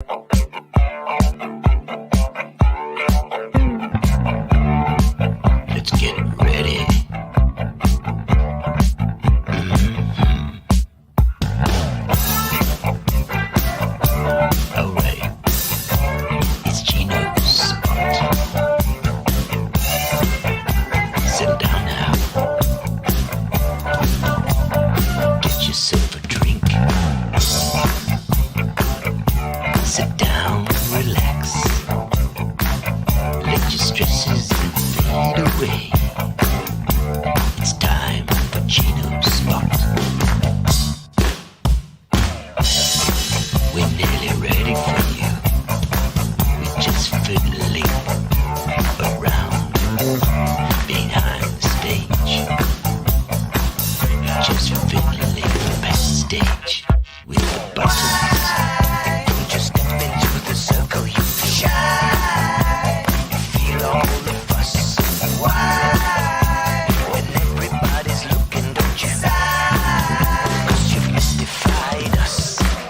Let's get ready. Alright, it's Gino Spot. Sit down now. Get yourself a drink. Sit down, relax. Let your stresses fade away. It's time for Gino Spot. We're nearly ready for you. We're just fiddling around behind the stage. We're just fiddling backstage with the buttons. You just step into the circle, you feel shy. You feel all the fuss. Why? When everybody's looking, don't you sigh? 'Cause you've mystified us.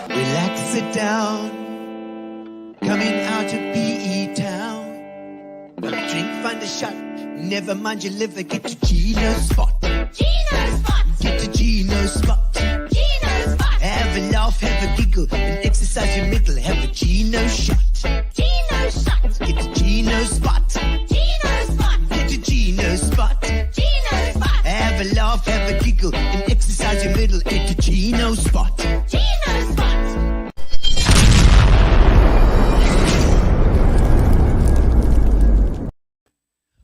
Relax, sit down. Coming out of PE town. Got a drink, find a shot. Never mind your liver, get to Gino Spot. Gino Spot! Get to Gino Spot. Gino Spot! Have a laugh, have a giggle, and exercise your middle. Have a Gino shot. Gino Shot! Get to Gino Spot. Gino Spot! Get to Gino Spot. Gino Spot! Have a laugh, have a giggle, and exercise your middle. Get to Gino Spot. Gino Spot!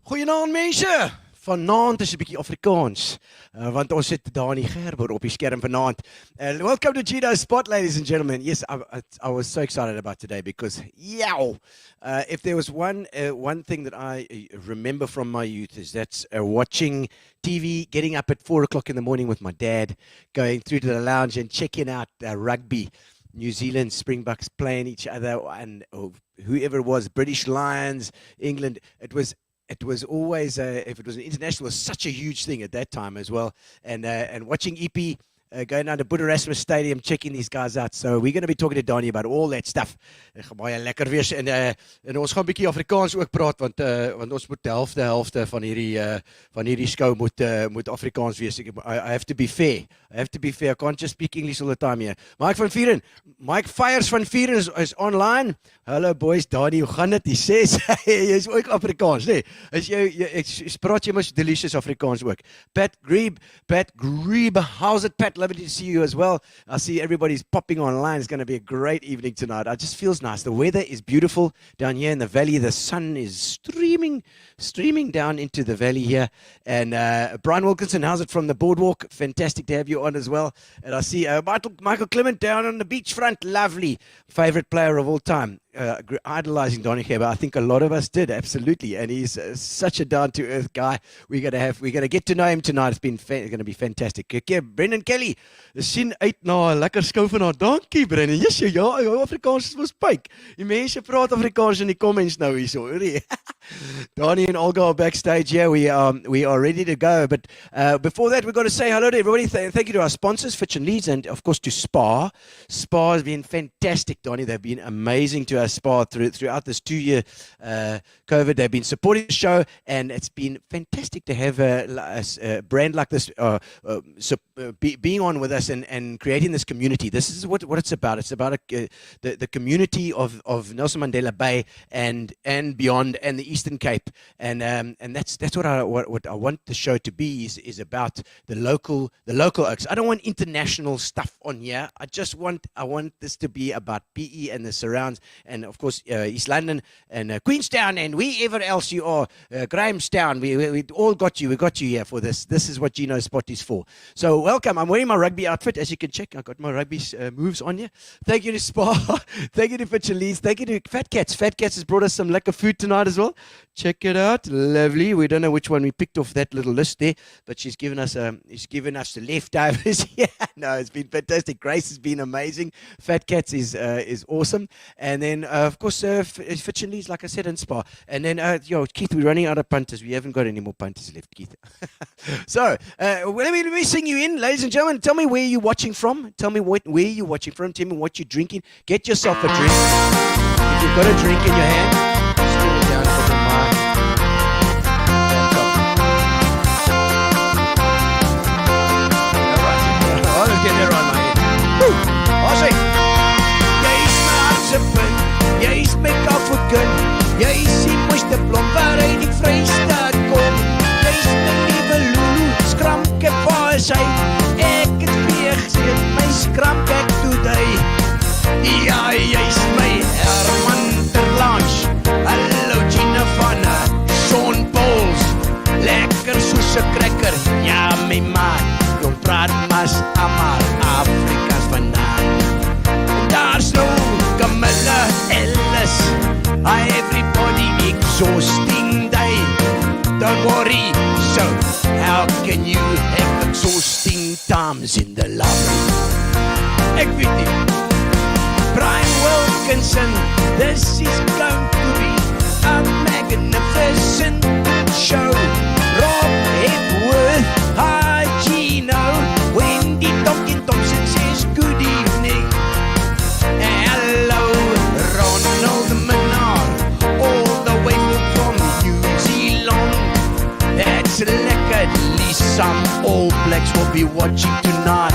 Goeienaand mense. Vanaand is 'n bietjie Afrikaans, want ons het Danie Gerber op die skerm vanaand. Welcome to Gino Spot, ladies and gentlemen. Yes, I was so excited about today because, if there was one thing that I remember from my youth is that's watching TV, getting up at 4 o'clock in the morning with my dad, going through to the lounge and checking out rugby. New Zealand Springboks playing each other, and whoever it was, British Lions, England. It was always, if it was an international, it was such a huge thing at that time as well. And watching EP going down to Boet Erasmus Stadium, checking these guys out. So we're going to be talking to Danie about all that stuff. Baie lekker wees. En ons gaan 'n bietjie Afrikaans ook praat, want ons moet die helfte van hierdie skou moet Afrikaans wees. I have to be fair. I can't just speak English all the time here. Mike Fires van Vieren is online. Hello boys, Danie, hoe gaan dit? Hy sê jy is ook Afrikaans, nee. Jy praat jy mos delicious Afrikaans ook. Pat Grebe, how's it, Pat? Lovely to see you as well. I see everybody's popping online. It's going to be a great evening tonight. It just feels nice. The weather is beautiful down here in the valley. The sun is streaming down into the valley here. And Brian Wilkinson, how's it from the boardwalk? Fantastic to have you on as well. And I see Michael Clement down on the beachfront. Lovely. Favorite player of all time. Idolizing Danie Gerber. I think a lot of us did, absolutely. And he's such a down-to-earth guy. We're gonna get to know him tonight. It's going to be fantastic. Okay, Brendan Kelly, sien uit na 'n lekker skou vanaand. Dankie Brendan. Yes, ja, Afrikaans was spyk. Die mense praat Afrikaans in die comments nou hierso, hoor. Danie and Olga are backstage here. We are ready to go. But before that, we've got to say hello to everybody. Thank you to our sponsors, Fitch and Leeds, and of course to Spa. Spa has been fantastic, Danie. They've been amazing to us, Spa, throughout this 2-year COVID. They've been supporting the show, and it's been fantastic to have a brand like this being on with us and creating this community. This is what it's about. It's about the community of Nelson Mandela Bay and beyond, and the Eastern Cape, and that's what I want the show to be, is about the local oaks. I don't want international stuff on here. I want this to be about PE and the surrounds, and of course East London and Queenstown and wherever else you are, Grahamstown. We all got you. We got you here for this. This is what Gino Spot is for. So welcome. I'm wearing my rugby outfit, as you can check. I got my rugby moves on here. Thank you to Spa. Thank you to Fitch and Leeds. Thank you to Fat Cats. Fat Cats has brought us some lekker food tonight as well. Check it out. Lovely. We don't know which one we picked off that little list there, but she's given us the leftovers. Yeah, no, it's been fantastic. Grace has been amazing. Fat Cats is awesome. And then then, of course, Fitch and Lee's, like I said, in Spa. And then, Keith, we're running out of punters. We haven't got any more punters left, Keith. So, let me sing you in, ladies and gentlemen. Tell me where you're watching from. Tell me where you're watching from. Tell me what you're drinking. Get yourself a drink. If you've got a drink in your hand, still down for the mic. Let's get there on my head. I'll say, jy's my hartse punt, jy's my kaffelkind, jy's die mooiste blom waar uit die Vrystaat kom. Jy's my liewe Lulu, skramkep waar is hy? Ek het pleeg, sê het my skramkep today. Ja, jy's my Herman Terlange, hallo Gino van Sean Pauls, lekker soos 'n cracker, ja my maat. Jong praat mas amar Afrikaans vandaan. En daar's nou Camilla Ellis, everybody exhausting day. Don't worry, so how can you have exhausting times in the lobby? Ek weet nie. Brian Wilkinson, this is going to be a magnificent show. Rob Hepworth, hi Gino, Wendy Thompson says good evening. Hello Ronald Menard, all the way from New Zealand. That's lekker, at least some All Blacks will be watching tonight.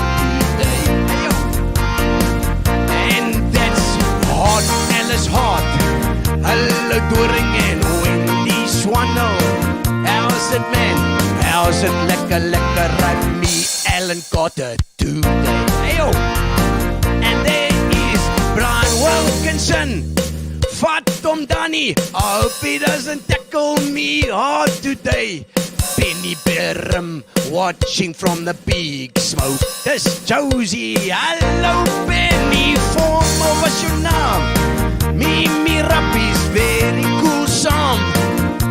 And that's Hot Alice Hart, hello Doring and Wendy Swano. How's it, man? How's it lekker rugby? Alan Carter today. Heyo! And there is Brian Wilkinson. Vat hom Danie. I hope he doesn't tackle me hard today. Penny Berham watching from the big smoke. Dis Josie. Hallo Penny. Former was your naam? Mimi Rappie's very cool song.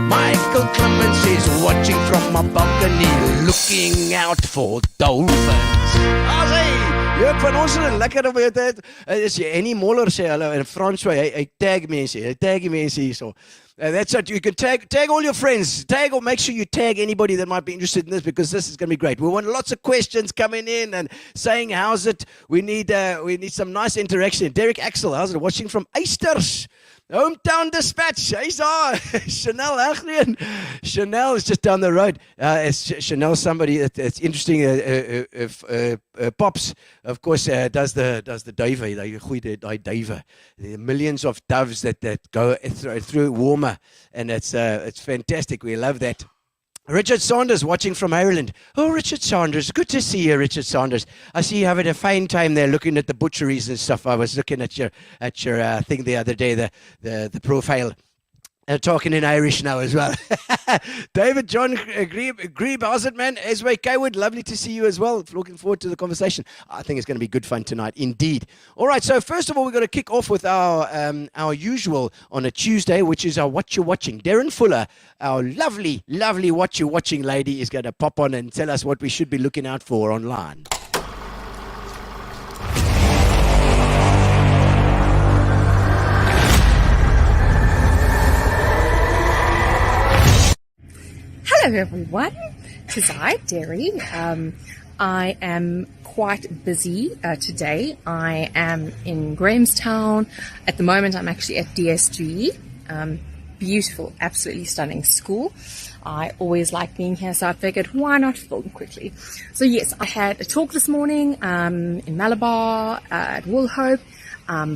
Michael Clemens is watching from a balcony, looking out for dolphins. Jy van ons is lekker om dit. As jy Annie Moller sê hallo in Franswa, hy tag mense, hierso. That's it. You can tag all your friends. Tag or make sure you tag anybody that might be interested in this, because this is going to be great. We want lots of questions coming in and saying how's it. We need some nice interaction. Derek Axel, how's it? Watching from Eisters. Hometown Dispatch. Hy's daar. Chanel Agrian. Chanel is just down the road. Chanel, somebody that's interesting. Pops, of course, does the diver. They gooi die diver. There are millions of doves that go through warmer, and it's fantastic. We love that. Richard Saunders watching from Ireland. Oh, Richard Saunders, good to see you, Richard Saunders. I see you having a fine time there looking at the butcheries and stuff. I was looking at your thing the other day, the profile. Talking in Irish now as well. David John Grebe, how's it, man? Esway Kaywood, lovely to see you as well. Looking forward to the conversation. I think it's going to be good fun tonight, indeed. All right, so first of all, we're going to kick off with our usual on a Tuesday, which is our What You're Watching. Darren Fuller, our lovely, lovely What You're Watching lady, is going to pop on and tell us what we should be looking out for online. Hello everyone, tis I, Derry. I am quite busy today. I am in Grahamstown. At the moment I'm actually at DSG. Beautiful, absolutely stunning school. I always like being here, so I figured why not film quickly. So yes, I had a talk this morning in Malabar at Woolhope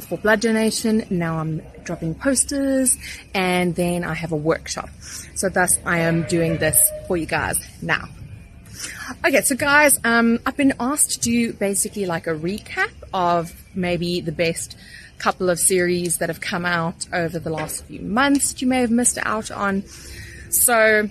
for blood donation. Now I'm dropping posters, and then I have a workshop. So thus I am doing this for you guys now. Okay, so guys, I've been asked to do basically like a recap of maybe the best couple of series that have come out over the last few months that you may have missed out on. So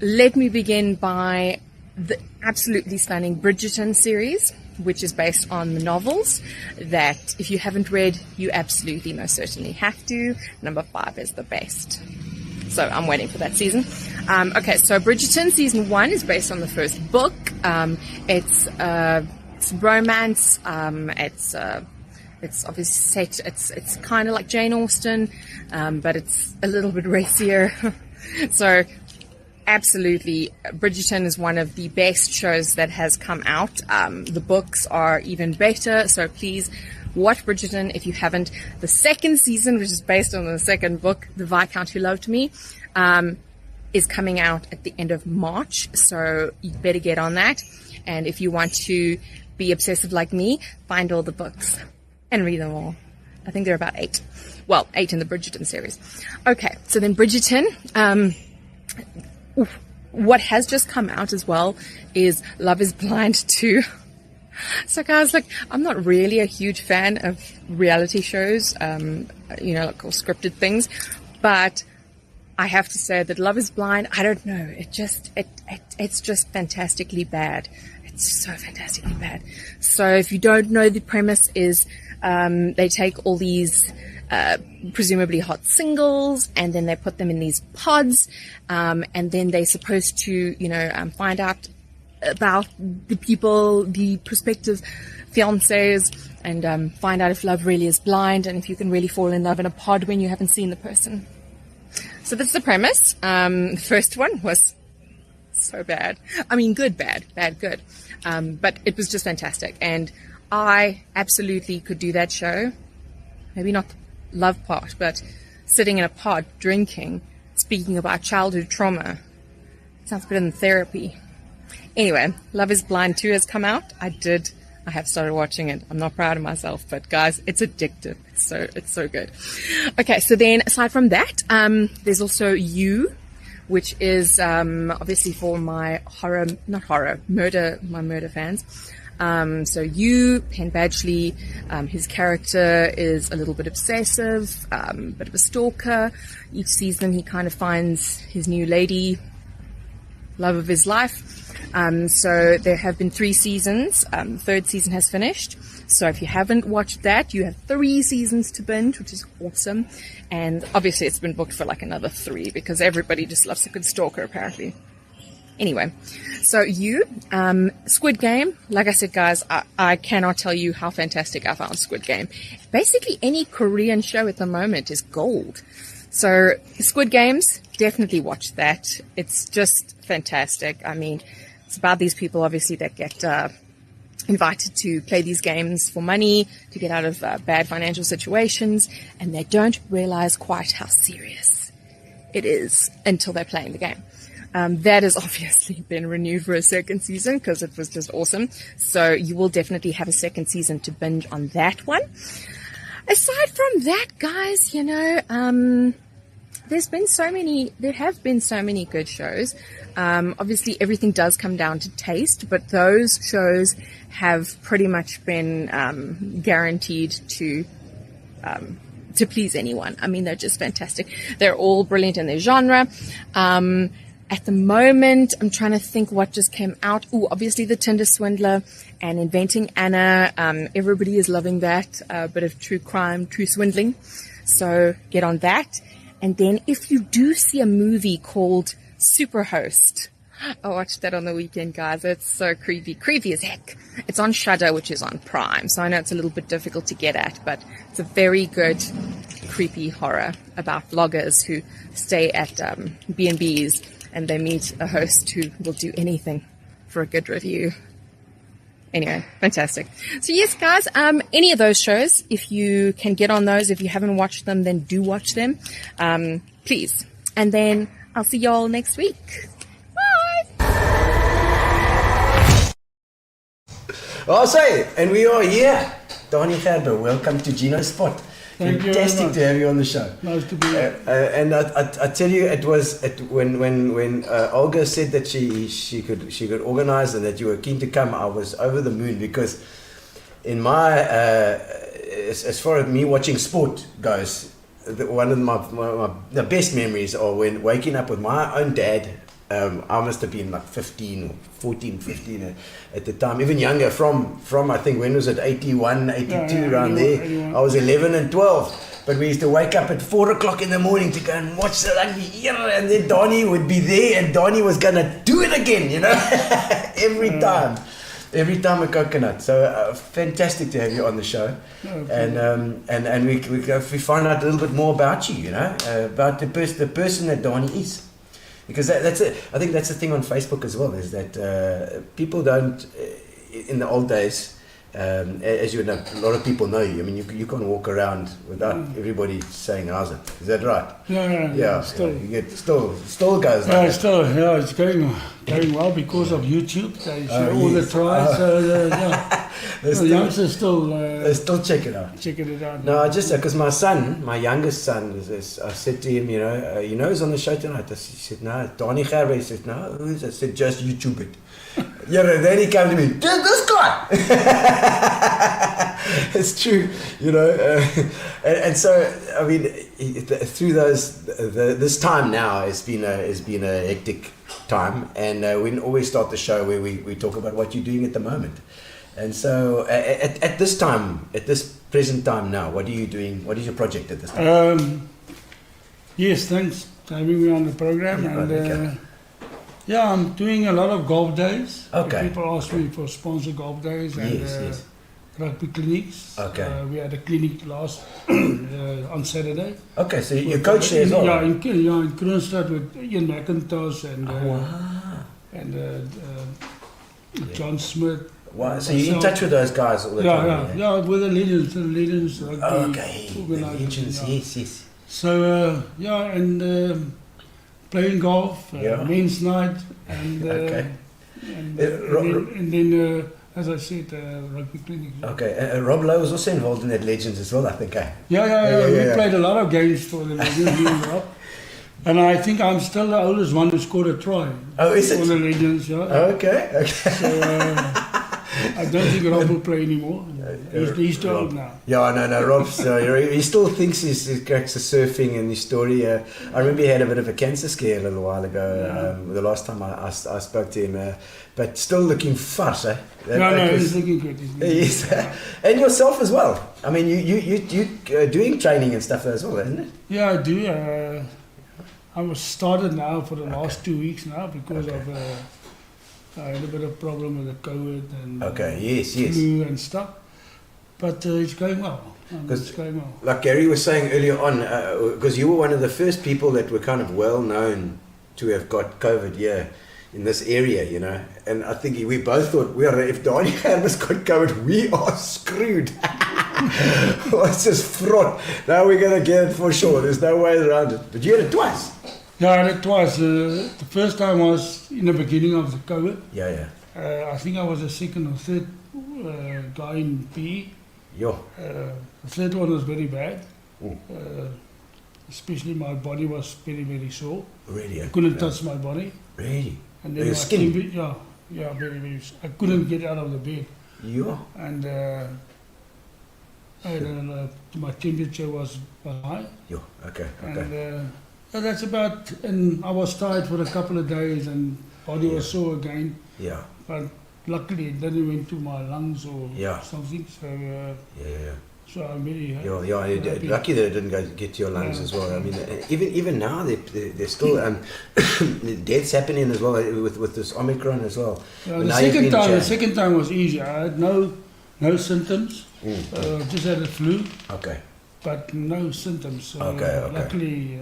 let me begin by the absolutely stunning Bridgerton series, which is based on the novels that if you haven't read, you absolutely most certainly have to. Number 5 is the best. So I'm waiting for that season. Okay, so Bridgerton season 1 is based on the first book. It's romance. It's It's obviously set. It's kind of like Jane Austen, but it's a little bit racier. So, absolutely, Bridgerton is one of the best shows that has come out. The books are even better. So please watch Bridgerton if you haven't. The second season, which is based on the second book, The Viscount Who Loved Me, is coming out at the end of March. So you better get on that. And if you want to be obsessive like me, find all the books and read them all. I think there are about 8. Well, 8 in the Bridgerton series. Okay, so then Bridgerton. What has just come out as well is Love is Blind 2. So guys, like, I'm not really a huge fan of reality shows, like all scripted things, but I have to say that Love is Blind, I don't know, it's just fantastically bad. It's so fantastically bad. So if you don't know, the premise is they take all these presumably hot singles, and then they put them in these pods, and then they're supposed to, find out about the people, the prospective fiancés, and find out if love really is blind, and if you can really fall in love in a pod when you haven't seen the person. So that's the premise. The first one was so bad. I mean, good, bad, bad, good. But it was just fantastic, and I absolutely could do that show. Maybe not the love part, but sitting in a pod, drinking, speaking about childhood trauma. Sounds better than therapy. Anyway, Love is Blind 2 has come out. I have started watching it. I'm not proud of myself, but guys, it's addictive. It's so good. Okay, so then aside from that, there's also You, which is obviously for my murder fans. So You, Penn Badgley, his character is a little bit obsessive, bit of a stalker. Each season he kind of finds his new lady, love of his life. So there have been 3 seasons. Third season has finished. So if you haven't watched that, you have 3 seasons to binge, which is awesome. And obviously it's been booked for like another 3 because everybody just loves a good stalker apparently. Anyway, so You, Squid Game, like I said, guys, I cannot tell you how fantastic I found Squid Game. Basically any Korean show at the moment is gold. So Squid Games, definitely watch that. It's just fantastic. I mean, it's about these people, obviously, that get invited to play these games for money, to get out of bad financial situations, and they don't realize quite how serious it is until they're playing the game. That has obviously been renewed for a second season because it was just awesome. So you will definitely have a second season to binge on that one. Aside from that, guys, there have been so many good shows. Obviously everything does come down to taste, but those shows have pretty much been guaranteed to please anyone. I mean, they're just fantastic. They're all brilliant in their genre. At the moment, I'm trying to think what just came out. Oh, obviously The Tinder Swindler and Inventing Anna. Everybody is loving that. A bit of true crime, true swindling. So get on that. And then if you do see a movie called Superhost, I watched that on the weekend, guys. It's so creepy. Creepy as heck. It's on Shudder, which is on Prime. So I know it's a little bit difficult to get at, but it's a very good creepy horror about vloggers who stay at B&Bs and they meet a host who will do anything for a good review. Anyway, fantastic. So yes, guys, any of those shows, if you can get on those, if you haven't watched them, then do watch them, please. And then I'll see y'all next week. Bye! Oh, sorry, and we are here. Danie Gerber, welcome to Gino Spot. Thank you very Fantastic much. to have you on the show. Nice to be here. And I tell you, it was when Olga said that she could organize and that you were keen to come. I was over the moon because in my as far as me watching sport goes, one of the best memories are when waking up with my own dad. I must have been like 15 or 14, 15 at the time, even younger, from I think, when was it, 81, 82, around there. 81. I was 11 and 12, but we used to wake up at 4 o'clock in the morning to go and watch the rugby, and then Danie would be there, and Danie was going to do it again, every time. Every time a coconut. So fantastic to have you on the show, and we find out a little bit more about you. You know, about the person that Danie is, because that's it. I think that's the thing on Facebook as well, is that people don't in the old days. As you know, a lot of people know you. I mean, you can't walk around without everybody saying how's it. Is that right? Yeah. Still. You get still goes like that. Still, it's going well because of YouTube. They show all the tries. The youngsters They still check it out. checking it out. No, just because my youngest son, I said to him, you know who's on the show tonight? He said, no, Danie Gerber. He said, no, who is it? I said, just YouTube it. Yeah, then he came to me, this guy. It's true, and so I mean, through this time now has been a hectic time, and we always start the show where we talk about what you're doing at the moment, and so at this present time now, what are you doing? What is your project at this time? Yes, thanks for having me on the program. Okay. I'm doing a lot of golf days. Okay. People ask me for sponsor golf days and rugby clinics. Okay. We had a clinic on Saturday. Okay, so you coach there as well? Yeah, in Kroonstad with Ian McIntosh and John Smith. Wow, so you're in touch with those guys all the time? Yeah, with the legends rugby. Okay, the legends, yes. So, and playing golf, men's night, and then, as I said, rugby clinic. Okay, Rob Lowe was also involved in that Legends as well, I think. Yeah. We played a lot of games for the Legends, me and Rob. And I think I'm still the oldest one who scored a try. Oh, is it? For the Legends, yeah. Okay. So, I don't think Rob will play anymore. He's too old now. Yeah, no, Rob's, he still thinks he cracks the surfing and his story. I remember he had a bit of a cancer scare a little while ago, the last time I spoke to him. But still looking fat, eh? No, he's looking good. Yes. And yourself as well. I mean, you doing training and stuff as well, isn't it? Yeah, I do. I was started now for the last 2 weeks now because of... I had a bit of problem with the COVID and flu and stuff, but it's going well. It's going well. Like Gary was saying earlier on, because you were one of the first people that were kind of well known to have got COVID here in this area, and I think we both thought, if Danie Gerber's got COVID, we are screwed. It's just fraught. Now we're going to get it for sure. There's no way around it. But you had it twice. Yeah, I had it twice. The first time was in the beginning of the COVID. Yeah. I think I was the second or third guy in PE. Yeah. The third one was very bad. Especially my body was very, very sore. Really? I couldn't touch my body. Really? And then Your skin? Very, very. I couldn't get out of the bed. Yeah. And my temperature was high. Yeah. Okay. And that's about. And I was tired for a couple of days, and body was sore again. Yeah. But luckily, it didn't went to my lungs or something. So. So I'm very happy. Lucky that it didn't get to your lungs as well. I mean, even now there's still deaths happening as well with this Omicron as well. The second time was easier. I had no symptoms. Just had a flu. Okay. But no symptoms. So luckily,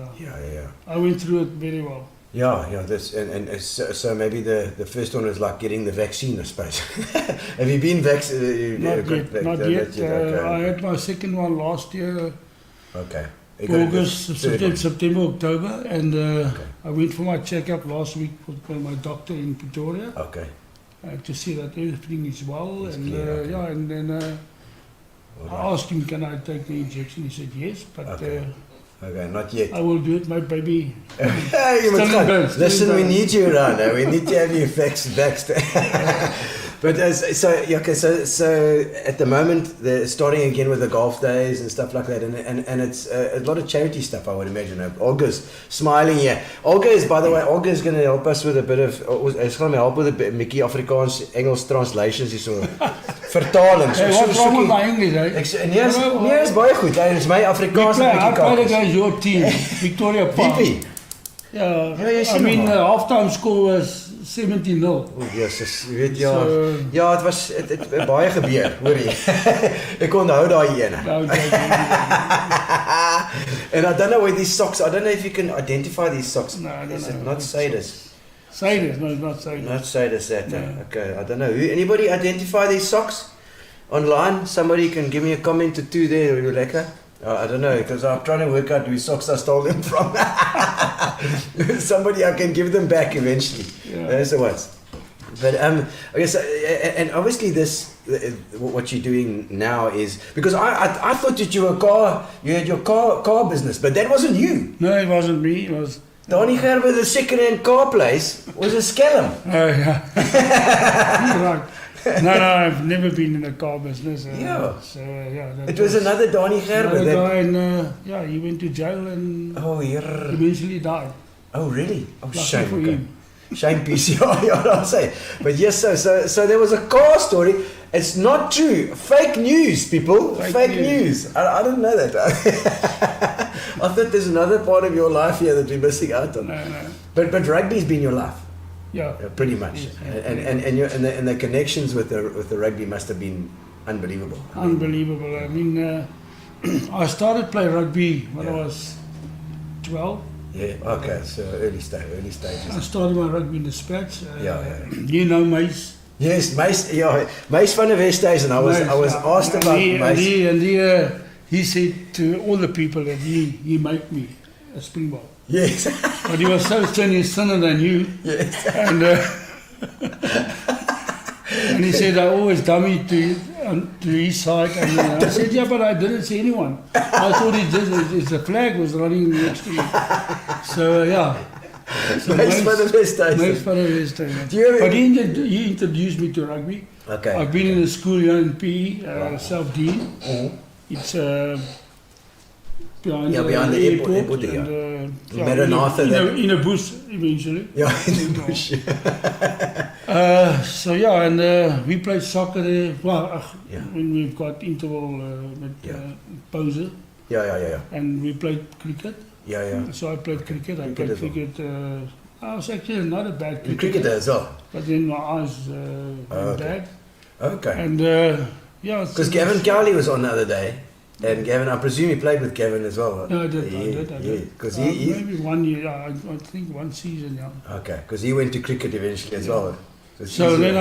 I went through it very well. Yeah. This and so maybe the first one is like getting the vaccine, I suppose. Have you been vaccinated? Not yet. Okay. I had my second one last year. Okay. August, September, October, and I went for my checkup last week with my doctor in Pretoria. Okay. To see that everything is well, it's and clear, okay. and then I asked him, can I take the injection? He said yes, but. Okay, not yet. I will do it, my baby. Listen, we need you around. We need to have you vaxxed. But so at the moment they're starting again with the golf days and stuff like that, and it's a lot of charity stuff, I would imagine. Olga's smiling here. Olga is going to help us with a bit of. He's going to help with a bit Mickey Afrikaans Engels translations. He's so vertaling. Hey, what's wrong with my English? Nee, is baie goed. Dit is my Afrikaans 'n bietjie kaak. I played against your team, Victoria Park. VP. Yeah, I mean halftime score was 17-0. O, Jesus, jy weet ja. So- Ja, het was het baie gebeur, hoor jy. Ek onthou daai ene. Nou, And I don't know where these socks, I don't know if you can identify these socks. No, I don't Is know. it not Sadis? Sadis, no, it's not Sadis. Not Sadis, that. No. Okay, I don't know. Anybody identify these socks online? Somebody can give me a comment or two there, Rebecca. I don't know, because I'm trying to work out whose socks I stole them from. Somebody I can give them back eventually. Yeah. Those are the ones. But I guess, and obviously this, what you're doing now is, because I thought that you had your car business, but that wasn't you. No, it wasn't me. It was. Danie Gerber, the second-hand car place, was a scallum. Oh yeah. You're right. No, I've never been in the car business. Yeah. So yeah. That It was another Danie Gerber. another That, guy, and yeah, he went to jail and oh, here. eventually died. Oh, really? Oh, Lucky shame. for Okay. him. Shame PCR, yeah, I'll say. But yes, so there was a car story. It's not true. Fake news, people. Fake news. I didn't know that. I thought there's another part of your life here that we're missing out on. No. But rugby's been your life, Yeah. pretty much. Yes, And the connections with the rugby must have been unbelievable. Unbelievable. I mean, I started playing rugby when I was 12. Yeah. Okay. So early stages. I started my rugby dispatch. Yeah. You know Mace. Yes, Meis. Yeah, Meis van der Westhuizen. I was asked about Meis. He said to all the people that he made me a Springbok. Yes. But he was so thinner than you. Yes. And he said, I always dummy to his side. And I said, yeah, but I didn't see anyone. I thought the flag was running next to me. So, yeah. So Meis van der Westhuizen. Meis van der Westhuizen. Do you ever- But he introduced me to rugby. Okay. I've been in a school here in PE, South Dean. Mhm. It's behind behind the airport, yeah. and, Maranatha there. in a bush eventually. Yeah, in the bush. So yeah, and we played soccer there. Well, Yeah. when we've got interval with pauze, Yeah. and we played cricket. Yeah. So I played cricket. I Cricket played as well. cricket. I was actually not a bad You cricketer, cricketer as well. but then my eyes went okay. bad. Okay. And yeah, Because Gavin Cowley was on the other day, and Gavin, I presume you played with Gavin as well. No, I did. Yeah, because he maybe 1 year. Yeah, I think one season. Yeah. okay, because he went to cricket eventually as well. So then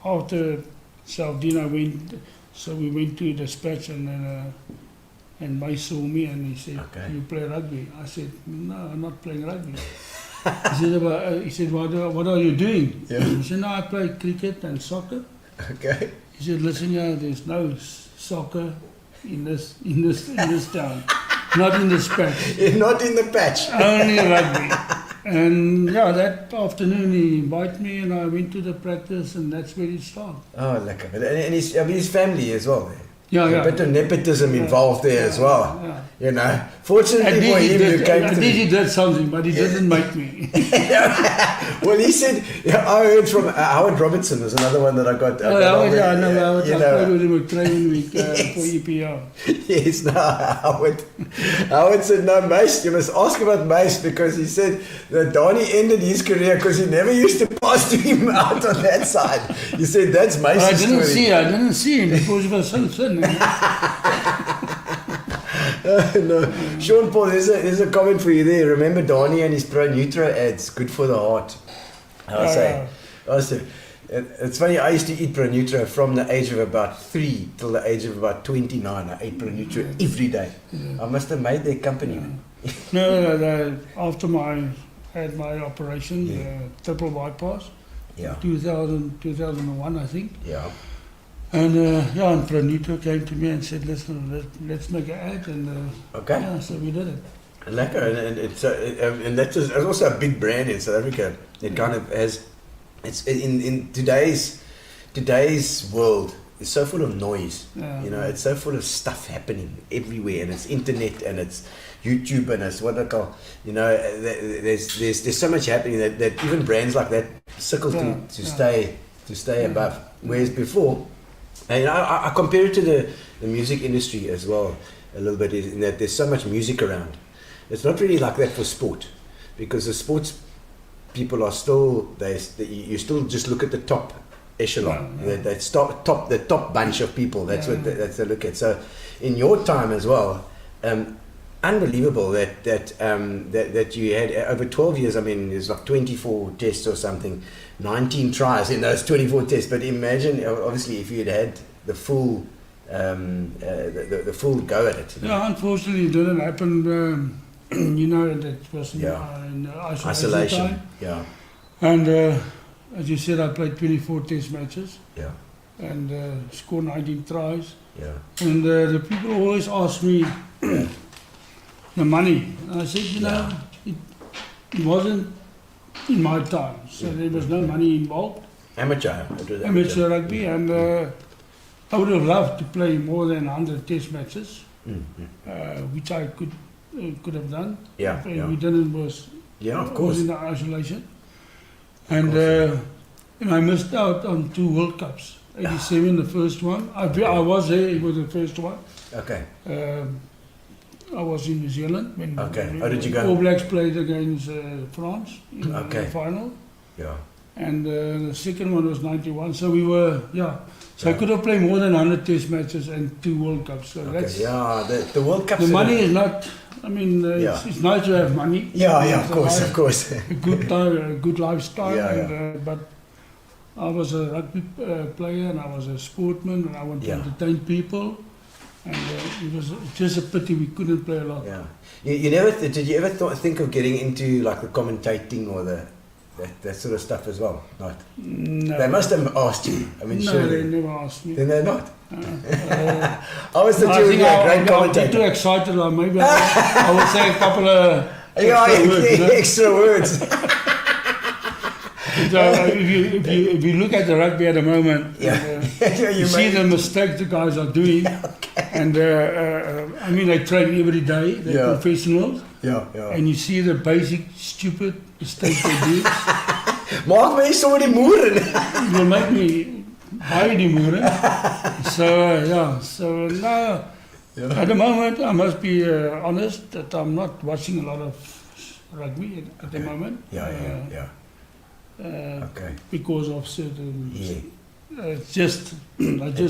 after South Dean, we went to dispatch, and then and Mike saw me and he said, Okay. "You play rugby?" I said, "No, I'm not playing rugby." He said, what are you doing? Yeah. He said, "No, I play cricket and soccer." Okay. He said, "Listen, yeah, there's no soccer in this town, not in this patch, You're not in the patch. only rugby." And yeah, that afternoon he invited me and I went to the practice, and that's where it started. Oh, lekker. And his family as well. Yeah, A bit of nepotism involved there as well. Yeah. You know, fortunately for him, you came to he did something, but he didn't make me. Well, he said, I heard from Howard Robertson was another one that I got. I played you know, with him at training week for EPR. yes, no, Howard said, no, Mace, you must ask about Mace, because he said that Danie ended his career because he never used to pass to him out on that side. He said, that's Mace's I didn't story. I didn't see him because he was so thin. No. Sean Paul, there's a comment for you there. Remember Danie and his Pro Nutro ads, good for the heart. I say, it's funny, I used to eat Pro Nutro from the age of about 3 till the age of about 29. I ate Pro Nutro every day. I must have made their company. No, after I had my operation, triple bypass, Yeah. 2001 I think. Yeah. And and Pranito came to me and said, "Listen, let's make an ad." And Okay. yeah, so we did it. Lekker, and that's also a big brand in South Africa. It kind of has, it's in today's world. It's so full of noise. Yeah. You know, it's so full of stuff happening everywhere, and it's internet and it's YouTube and it's what I call. You know, there's so much happening that even brands like that circle to stay above. Whereas before, and I compare it to the music industry as well a little bit, in that there's so much music around. It's not really like that for sport, because the sports people are still you still just look at the top echelon, the top bunch of people. That's what that's the look at. So, in your time as well, unbelievable that you had over 12 years. I mean, there's like 24 tests or something, 19 tries in those 24 tests. But imagine, obviously, if you had the full the full go at it. Yeah, unfortunately, it didn't happen. That was in isolation time. Yeah. And as you said, I played 24 test matches. Yeah. And scored 19 tries. Yeah. And the people always ask me the money. And I said, it wasn't in my time. So there was no money involved. Amateur Rugby. And I would have loved to play more than 100 test matches, which I could have done. Yeah. We didn't was of course. Was in isolation. And I missed out on 2 World Cups. 87, the first one. I was there, it was the first one. Okay. I was in New Zealand when How did you go? All Blacks played against France in the final. Yeah. And the second one was 91. So we were, So I could have played more than 100 test matches and 2 World Cups. So that's, the World Cups. The money is not, it's nice to have money. Of course. A good time, a good lifestyle. But I was a rugby player and I was a sportsman and I wanted to entertain people. And it was just a pity we couldn't play a lot. Yeah. You never did you ever think of getting into like the commentating or that sort of stuff as well? Not. No. They must have asked you. I mean, no, surely. they never asked me. Then they're not. I was the you would be a great commentator. I'm too excited. Maybe I will say a couple of extra words. So if you look at the rugby at the moment, you see the mistakes the guys are doing, and they train every day. They're professionals, and you see the basic stupid mistakes they do. Maak my so die moeren. It will make me baie die moeren. So now at the moment I must be honest that I'm not watching a lot of rugby at the moment. Because of certain, I just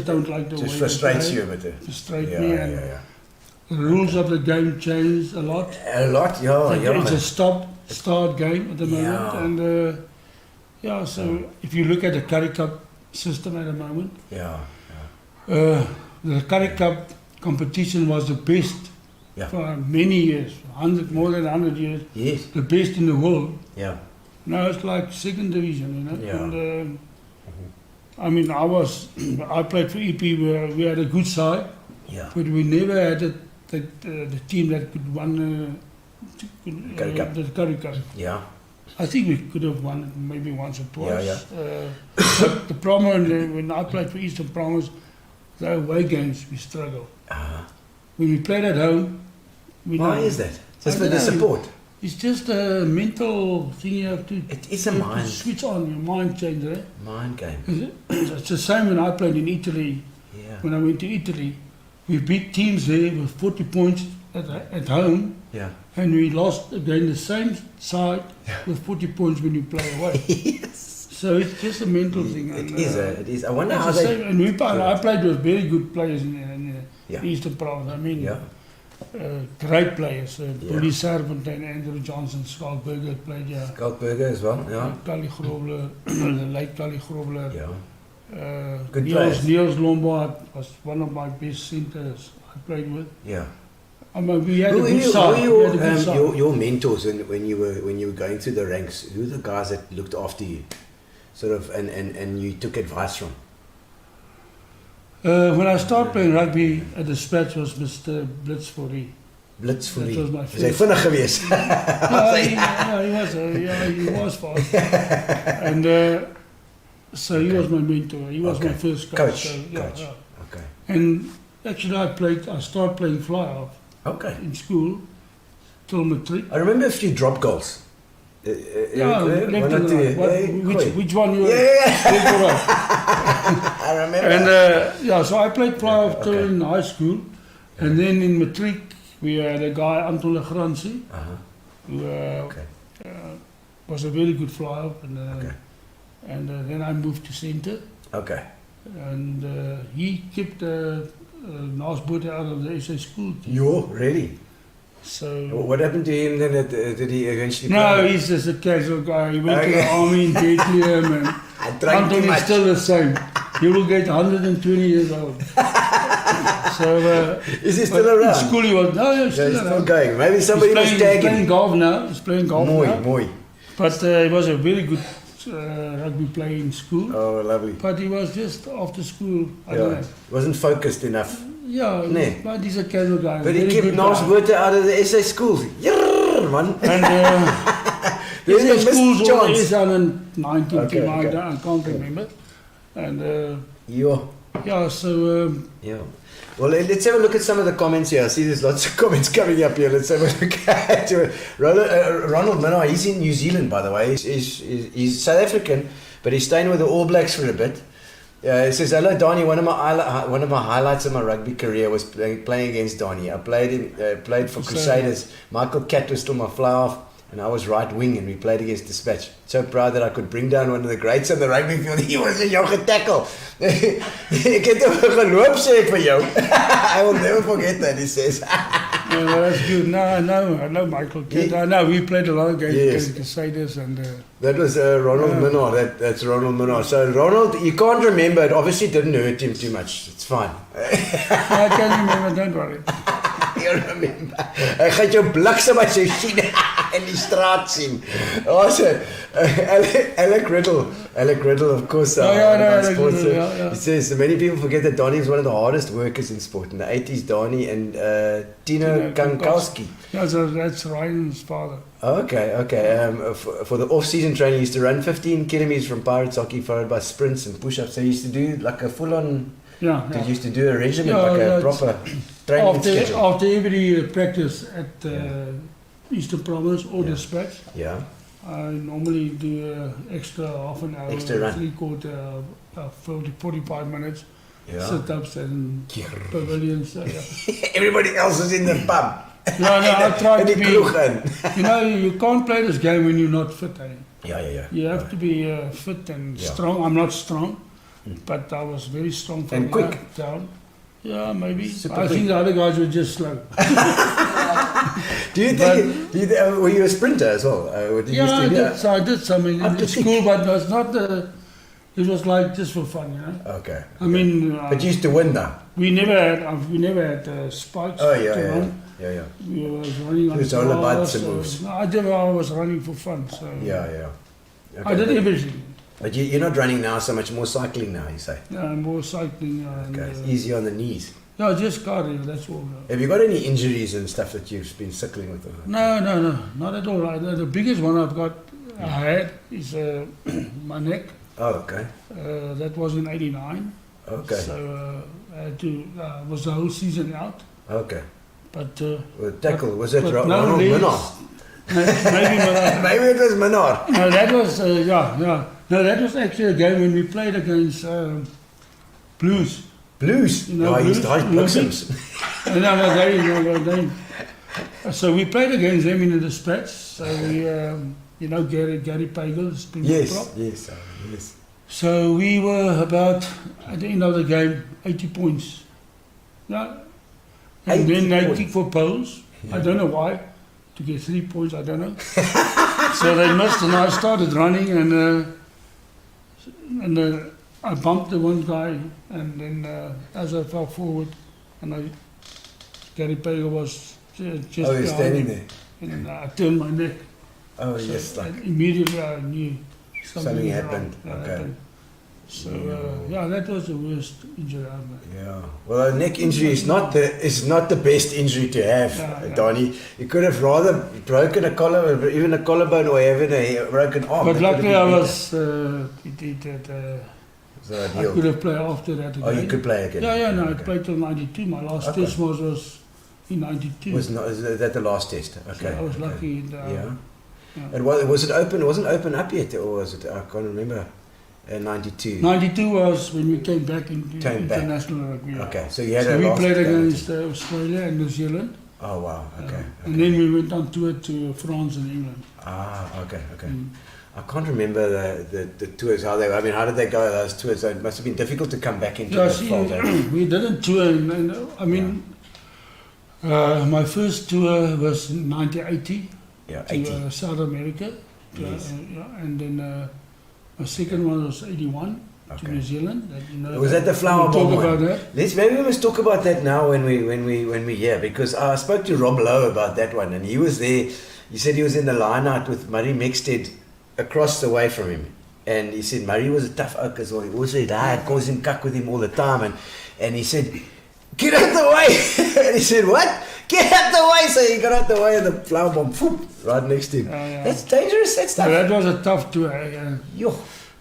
don't like the way. Just frustrates you a bit. Frustrate me. The rules of the game changed a lot. It's a start game at the moment, and so if you look at the Currie Cup system at the moment, the Currie Cup competition was the best for many years, more than 100 years. Yes. The best in the world. Yeah. Now it's like second division, And, I played for EP where we had a good side, but we never had the team that could win the Currie Cup. Yeah. I think we could have won it maybe once or twice. But the problem when I played for Eastern Promise, the away games we struggled. When we played at home, why is that? Just for the support. It's just a mental thing you have to. It is a mind. Switch on your mind change, Mind game. It's the same when I played in Italy. Yeah. When I went to Italy, we beat teams there with 40 points at home. Yeah. And we lost again the same side with 40 points when you play away. Yes. So it's just a mental thing. It is. I wonder how they. And I played with very good players in the Eastern Province. Great players. Billy Servant and Andrew Johnson, Skalkberger played. Skalkberger as well. Kali Grobler, the late Kali Grobler. Good players. Niels Lombard was one of my best centers I played with. Yeah. We had a good side. Who were your mentors when you were going through the ranks? Who were the guys that looked after you, sort of, and you took advice from? When I started playing rugby at the Spats was Mr. Blitzfourie. Blitzfourie. That was my Is hy vinnig geweest? He was fast. And so he was my mentor. He was my first coach. Coach. Okay. And actually I started playing fly-off in school till matric. I remember a few drop goals. Which one you were? I remember. And so I played fly-off till in high school. And then in matric, we had a guy, Anton Legransie, who was a very good fly-up, and Okay. then I moved to centre, Okay. and he kept Nas Botha out of the SA school team. Yo, really? So What happened to him then? Did he eventually no, play? he's just a casual guy. He went to Okay. the army in Vietnam, and I drank too Anton is much. still the same. He will get 120 years old. So Is he still but around? in school he was no, he's Yeah, still he's still around. going. Maybe somebody must He's tag playing him. golf now. He's playing golf Moi, now. moi. But he was a very good rugby player in school. Oh, lovely. But he was just after school. I don't Yeah. know. Wasn't focused enough. Yeah, Nee. but he's a casual guy. But he very kept good Nas guy. Botha out of the SA schools. Yrrr, man. And There's a his missed schools chance. is on in 19 Okay, I okay. don't- I can't remember. And Yo. yeah, so Yeah. Well, let's have a look at some of the comments here. I see there's lots of comments coming up here. Let's have a look at it. Ronald Minnar, he's in New Zealand, by the way. He's South African, but he's staying with the All Blacks for a bit. He says, hello, Danie. One of my highlights of my rugby career was playing against Danie. I played for Crusaders. Michael Catt was still my fly-off, and I was right wing, and we played against Dispatch. So proud that I could bring down one of the greats on the rugby field. He was a jonge tackle. Ek het hom geloop, sê ek vir jou. I will never forget that, he says. yeah, well, that's good. No, I know Michael Kidd. I know we played a lot of games Yes. against Crusaders and That was Ronald Minnar. That's Ronald Minnar. So Ronald, you can't remember. It obviously didn't hurt him too much. It's fine. I can't remember, don't worry. You remember? Hy gaan jou bliksem as jy sien in die straat sien. Also, Alec Riddle, of course. Alec sports, Riddle, yeah. He says many people forget that Danie was one of the hardest workers in sport in the 80s. Danie and Tino Kankowski. Yeah, so that's Ryan's father. Okay. For the off-season training, he used to run 15 kilometers from Pirates hockey, followed by sprints and push-ups. So he used to do like a full-on. Yeah, He yeah. used to do a regimen, Yeah, like a that's- proper training schedule. After every practice at Eastern Province or Dispatch, Yeah. I normally do extra half an hour, Extra run. 3/4, 45 minutes, Yeah. sit-ups and pavilions. Everybody else is in the pub. No, I try In to die be. kroeg in. You know, you can't play this game when you're not fit. Eh? Yeah. You have to be fit and Yeah. strong. I'm not strong, but I was very strong from And quick. down. Yeah, maybe. Super I quick. think the other guys were just slow. Do you think, were you a sprinter as well? Or did you Yeah, used to- I did some in Up to school, but it was not it was like just for fun, you know. Okay. I mean, But you used to win now. we never had spikes Oh, to yeah. run. We was running on It was all about grass, the moves. No, I was running for fun, so Yeah. I did but, everything. but you're not running now so much, more cycling now, you say. More cycling and Okay. It's easy on the knees. yeah, just cardio. That's all. Have you got any injuries and stuff that you've been suckling with? No, not at all. The biggest one I had is my neck. Oh, okay. That was in '89. Okay. So I had to was the whole season out. Okay. But Well, tackle, was it but no Ronald legs. Minnar? Maybe Maybe it was Minnar. no, that was yeah. No, that was actually a game when we played against Blues. Blues. You know, Ja, blues, hier's daai bliksems. They. So we played against them in the Dispatch. So we, Gary Pagel has been Yes, prop. yes. So we were about at the end of the game 80 points. Yeah. And 80 then they points. kicked for poles. Yeah. I don't know why. To get 3 points, I don't know. So they missed, and I started running, and I bumped the one guy, and then as I fell forward, and Gary Pagel was just Oh, you're behind standing him, there. and I turned my neck. Oh, yes, like And immediately I knew something something was happened. wrong. Okay. So that was the worst injury I've had. Yeah. Well, a neck injury is not the best injury to have, Yeah. Donnie. You could have rather broken a collarbone, even a collarbone, or even a broken arm. But That would luckily have I been was, better. So I ideal. could have played after that again. Oh, you could play again. Yeah, I Okay. played till 92. My last Okay. test was in 92. Was not, is that the last test? Okay. So I was okay. lucky. Yeah. yeah. And was it open? It wasn't open up yet, or was it? I can't remember. 92. 92 was when we came back into Came back. international rugby. Okay, so you had So a we last played go. against Australia and New Zealand. Oh wow. Okay. And then we went on tour to France and England. Okay. I can't remember the tours, how they were. I mean, how did they go, those tours? It must have been difficult to come back into the fold. We didn't tour, and I mean, my first tour was in 1980 to South America. Yes. And then my second one was 81 to New Zealand. Was that the flower bomb one? About that. Maybe we must talk about that now when we hear, because I spoke to Rob Lowe about that one, and he was there. He said he was in the line out with Murray Mexted across the way from him, and he said Murray was a tough oak as well. He always said, I caused him cuck with him all the time, and he said, get out the way. And he said, what? Get out the way. So he got out the way and the flower bomb right next to him. That's dangerous. That's tough. That was a tough tour.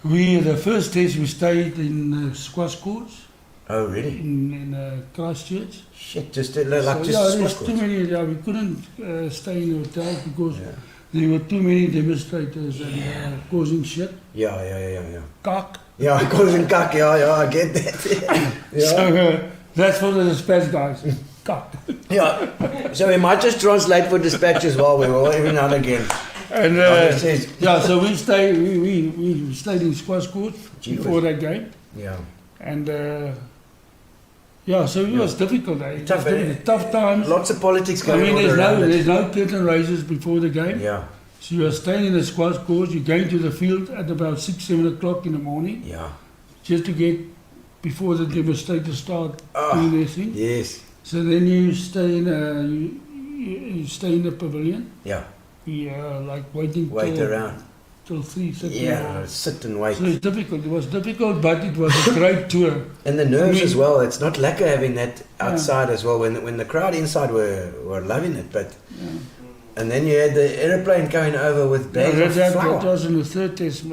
The first test we stayed in squash courts. Oh really? In Christchurch. Shit, just there's too many. We couldn't stay in a hotel because there were too many demonstrators and causing shit. Yeah. Cock. Yeah, causing cock. Yeah, I get that. So that's for the dispatch guys. Cock. Yeah. So we might just translate for dispatch as well. We will every now and again. And so we stayed. We stayed in squash court before that game. Yeah. And so it was difficult. Tough times. Lots of politics going on. There's no curtain raises before the game. Yeah. So you are staying in the squash court. You're going to the field at about 6-7 o'clock in the morning. Yeah. Just to get before the demonstrators start doing their thing. Yes. So then you stay in you stay in the pavilion. Yeah. We wait around till 3:30. Yeah, sit and wait. So it's difficult. It was difficult, but it was a great tour. And the nerves as well. It's not lekker having that outside as well. When the crowd inside were loving it, but and then you had the aeroplane going over with bags of flour. That was in the third test.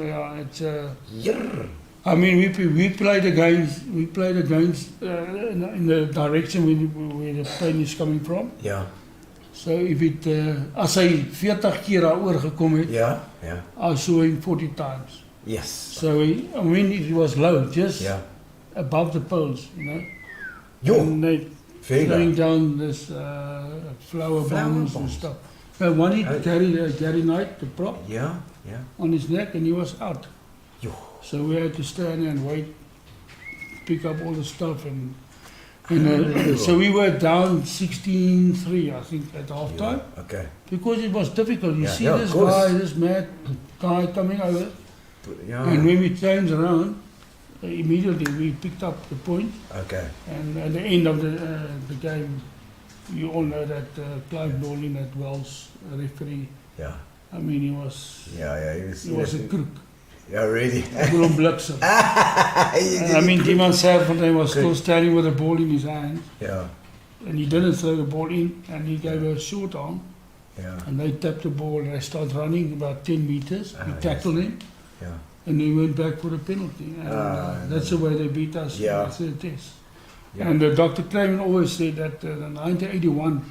I mean, we played against in the direction where the plane is coming from. Yeah. So if it as hy 40 keer daaroor gekom het, I saw him 40 times. Yes. So it was low, just above the poles, And they throwing down this flower bombs and stuff. One he carried Gary Knight, the prop, on his neck, and he was out. So we had to stand there and wait, pick up all the stuff, and so we were down 16-3, I think, at half time. Okay. Because it was difficult. You see this mad guy coming over, and when we changed around, immediately we picked up the point. Okay. And at the end of the game, you all know that Clive Bowling, that Welsh referee. Yeah. I mean, he was. He was a crook. Yeah, really. Bliksem. I mean, Gino Spot was still standing with the ball in his hand. Yeah. And he didn't throw the ball in, and he gave a short arm. Yeah. And they tapped the ball, and they started running about 10 meters. We tackled him. Yeah. And they went back for a penalty. And that's the way they beat us in the third test. Yeah. And Dr. Clayman always said that the 1981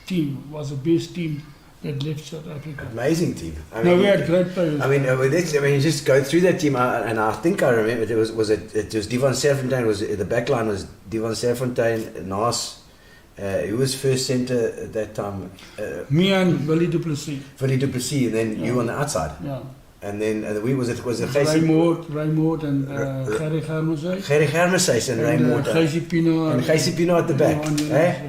team was the best team that left South Africa. Amazing team. I mean, we had great players. I mean, you just go through that team, and I think I remember it was Devon Serfontein. The back line was Devon Serfontein, Nas. Who was first centre at that time? Me and Willie Du Plessis. And then you on the outside. Yeah. And then was it Raymond and Gerry Germer and Raymond. Gijsie Pino at the back.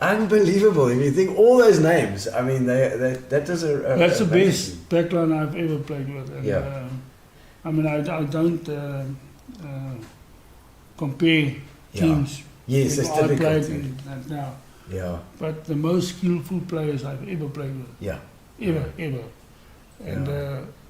Unbelievable! If you think all those names, I mean, that is that's the best backline I've ever played with. And, I mean, I don't compare teams. Yes, it's difficult. I played now. Yeah. But the most skillful players I've ever played with. Yeah. Ever. And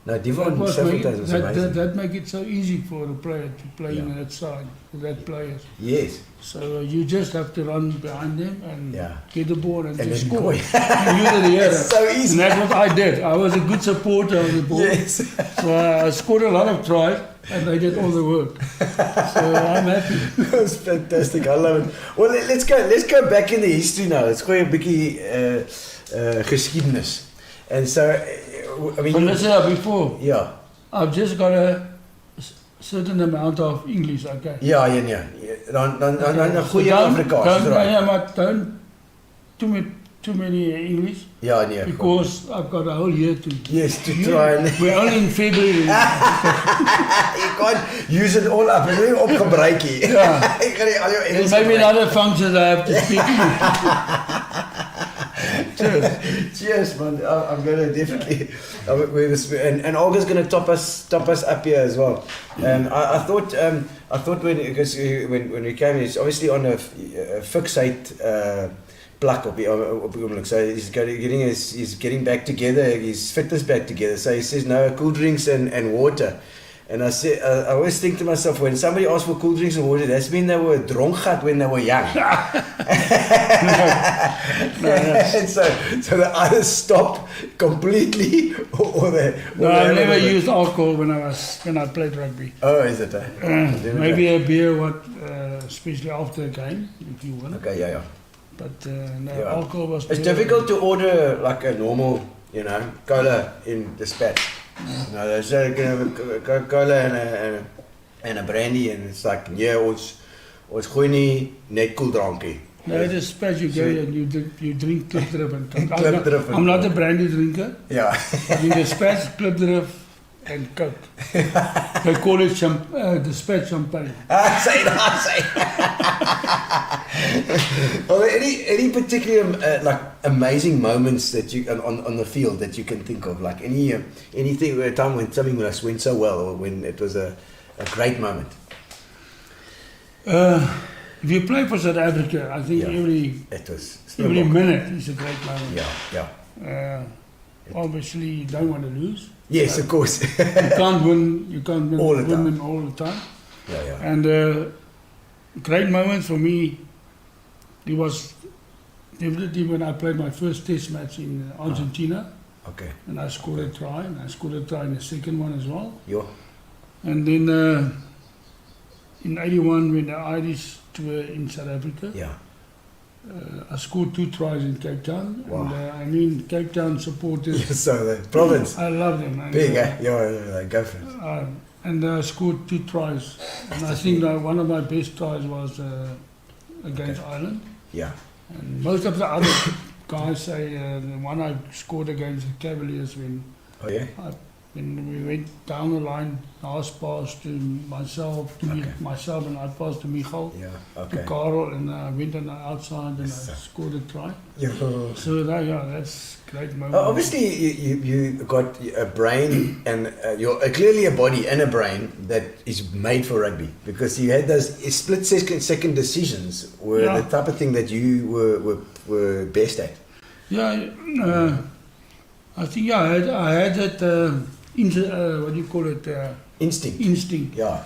no, Devon Serfontein was amazing. That make it so easy for a player to play in that side, with that players. Yes. So you just have to run behind them and get the ball and just score. It's so easy. And that's what I did. I was a good supporter of the ball. Yes. So I scored a lot of tries and they did all the work. So I'm happy. That's fantastic. I love it. Well, let's go back in the history now. Let's go a bietjie geschiedenis. And so I mean, but listen, before I've just got a certain amount of English, okay? Dan goeie Afrikaans. Maar don't too too many English Yeah, yeah. because I've got a whole year to. Yes, to try and We're only in February. you can't use it all up. Jy moet nie opgebruik hier. Ja. Ek gaan nie al jou There's Engels maybe gebruik. another functions I have to speak. Cheers, man. I'm gonna definitely. And Olga's gonna top us up here as well. I thought because when we came, he's obviously on a fixate plak op die oomblik. So he's getting back together, his fitness back together. So he says no cool drinks and water. And I say, I always think to myself, when somebody asks for cool drinks and water, that's mean they were dronk when they were young. And so they either stop completely or they. No, I never used alcohol when I played rugby. Oh, is it? Maybe a beer, especially after a game, if you want. Okay, yeah. But alcohol was. It's difficult to order like a normal, cola in dispatch. No, there's a cola and a brandy, and it's like ons gooi nie net koel drankie. No, dispatch you go and you drink Klipdrif and Coke. Klipdrif I'm not a brandy drinker. Yeah. You dispatch Klipdrif and Coke. They call it dispatch champagne. Say. Are there any particular like amazing moments that you on the field that you can think of, like anything, a time when something went so well, or when it was a great moment? If you play for South Africa, I think every minute is a great moment. Yeah. Obviously, you don't want to lose. Yes, of course. You can't win all the them all the time. Yeah. And great moments for me, it was definitely when I played my first test match in Argentina. Okay. And I scored a try, and I scored a try in the second one as well. Yeah. And then in '81, when the Irish were in South Africa, I scored 2 tries in Cape Town. Wow. And Cape Town supporters. So the province. I love them. And, big, eh? Yeah, go for it. And I scored 2 tries. And I think that one of my best tries was against Ireland. Yeah. And most of the other guys say the one I scored against the Cavaliers when we went down the line, last pass to myself, myself, and I passed to Michal, to Karl, and I went on the outside and I scored a try. Yeah. So that's great moment. Obviously, you got a brain and you're clearly a body and a brain that is made for rugby, because you had those split second decisions were the type of thing that you were best at. Yeah, I think I had that. What do you call it? Instinct. Yeah.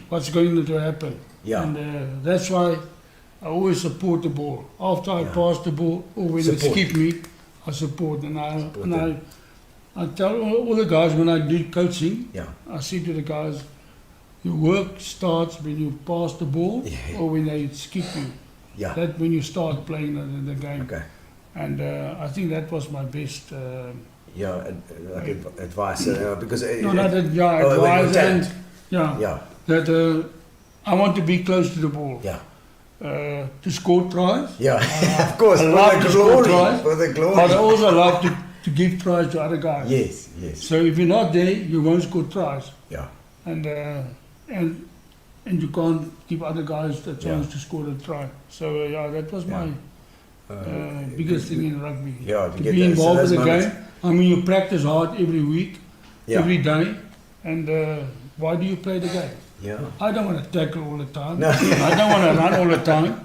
What's going to happen? Yeah. And that's why I always support the ball. After I pass the ball, or when they skip me, I support. And I tell all the guys when I do coaching, I say to the guys, your work starts when you pass the ball or when they skip you. Yeah. That when you start playing the game. Okay. And I think that was my best. Advice, because advice that I want to be close to the ball. Yeah. To score tries. Yeah, of course. I love to score tries, for the glory. but I also love to give tries to other guys. Yes. So if you're not there, you won't score tries. Yeah. And you can't give other guys the chance to score a try. So that was my biggest thing in rugby. Yeah, to be involved in the game. I mean, you practice hard every week, every day, and why do you play the game? Yeah. I don't want to tackle all the time. No. I don't want to run all the time.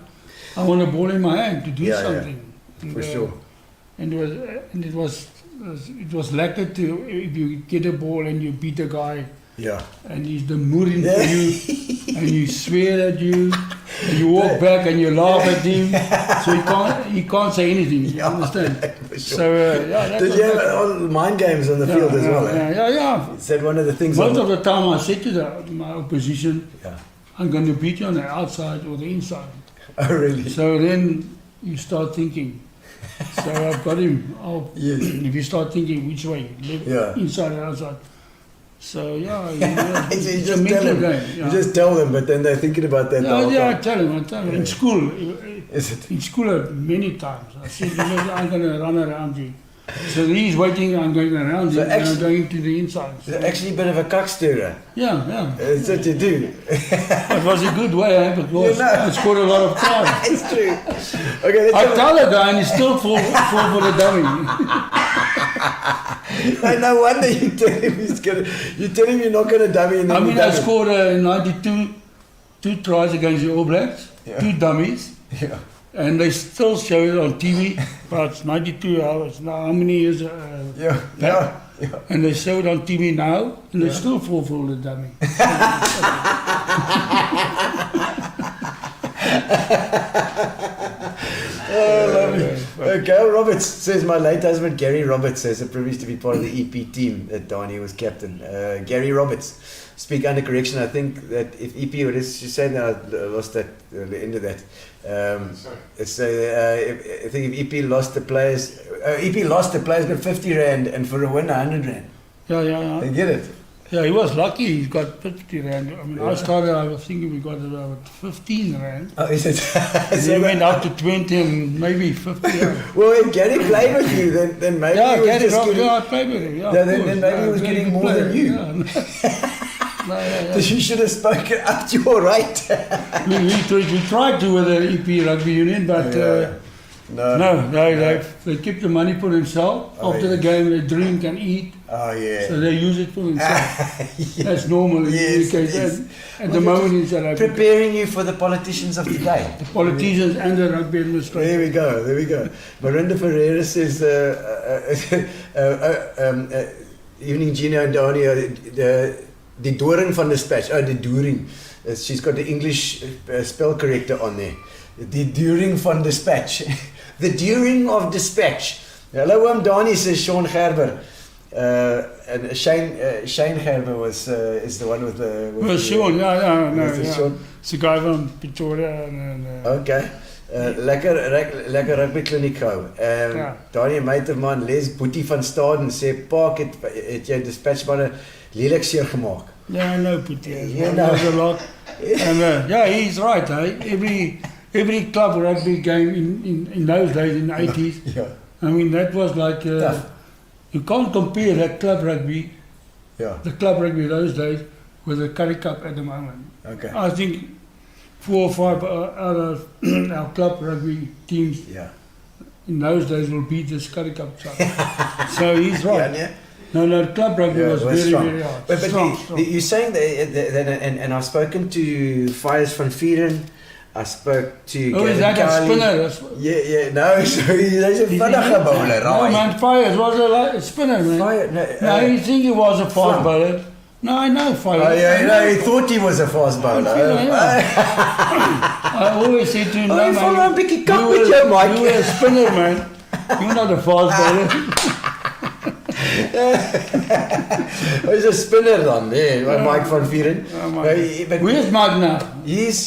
I want a ball in my hand to do something. And, for sure. And it was lekker to if you get a ball and you beat a guy. Yeah. And he's the mooring for you, and you swear at you, and you walk back and you laugh at him, so he can't say anything. You understand? For sure. So did you have all mind games on the field as well? Yeah. Is that one of the things? Most of the time, I said to my opposition, "I'm going to beat you on the outside or the inside." Oh, really? So then you start thinking. So I've got him. If you start thinking which way, inside or outside. So yeah, So you it's a just tell mental them. game. You just tell them, but then they're thinking about that. the Yeah, whole yeah, I time. tell him. In school, Is it? in school many times. I said, I'm going to run around you. So he's waiting, I'm going around So him, and I'm actually- going to the inside. It's actually a bit of a cucksterer. Yeah. That's what you do. It was a good way, because I scored a lot of tries. It's true. Okay, let's I have a- tell the guy and he still fall for the dummy. No wonder you tell him you tell him you're not gonna dummy and then I you mean, I dummy. scored 92 two tries against the All Blacks, Yeah. 2 dummies, Yeah. and they still show it on TV. But it's 92 hours now. How many years? Yeah. back? Yeah. And they show it on TV now, and they still fall for the dummy. Oh, lovely. Gail Roberts says, my late husband Gary Roberts has a privilege to be part of the EP team that Danie was captain. Gary Roberts, speak under correction. I think that if EP, what is she saying? I lost that, the end of that. I think if EP lost the players, got 50 rand, and for a win 100 rand. Yeah. They get it. Yeah, he was lucky. He got 50 rand. I mean, Yeah. I started. I was thinking we got about 15 rand. Oh, is it? And then went up to 20 and maybe 50 rand. Well, if Gary played with you, then maybe Yeah, he was Gary just Roberts, getting, yeah, I played with him. Yeah, Yeah, of then course. maybe he was very getting good more than player, you. Yeah. No, You should have spoken up to your right. we tried to with the EP Rugby Union, but no, they keep the money for themselves. Oh, After yeah. the game, they drink and eat, Oh, yeah. so they use it for themselves. Yeah. That's normal in Yes, the UK. yes. At the moment in South Africa, Preparing you for the politicians of today. the politicians and the rugby administrators. There we go. Marinda Ferreira says, evening Gino and Danie, the Doring van Dispatch. Oh, the Doering. She's got the English spell corrector on there. The Doering van Dispatch. The During of Dispatch. Hello, Danie, says Sean Gerber. And Shane Gerber was is the one with the. Well, Sean, yeah. With the Sean. It's a guy from Pretoria. Okay. Lekker rugby kliniek hou. Ja. Danie Meiterman, Les Boetie van Staden sê Park het jy dispatchmanne lelik seer gemaak. Yeah, I know Putti. You He know. knows a lot. And yeah, he's right. Every club rugby game in those days, in the 80s, Ja. I mean, that was like, Tough. you can't compare that club rugby, Ja. the club rugby those days, with the Currie Cup at the moment. Okay. I think 4 or 5 out of our club rugby teams Ja. in those days will beat this Currie Cup side. So he's right. Ja, nee. No, the club rugby Yeah, was it was very, strong. very hard. But Strong. you're saying that and I've spoken to Fires van Vieren. I spoke to Oh, is Gavin that a Cowley. spinner? That's, Yeah, no, sorry, hy's 'n vinnige bowler, no, right? man, Fires was a spinner, man. Fire, No, you think he was a fast Flum. bowler? No, I know Fires. Oh yeah, no, he thought he was a fast bowler. I always say to him, Oh, no, you man, follow a bietjie kak you met were- jou, Mike. You were a spinner, man. You're not a fast bowler. Hy's 'n spinner dan, yeah, Mike van Vieren. But Where's Mike now? he's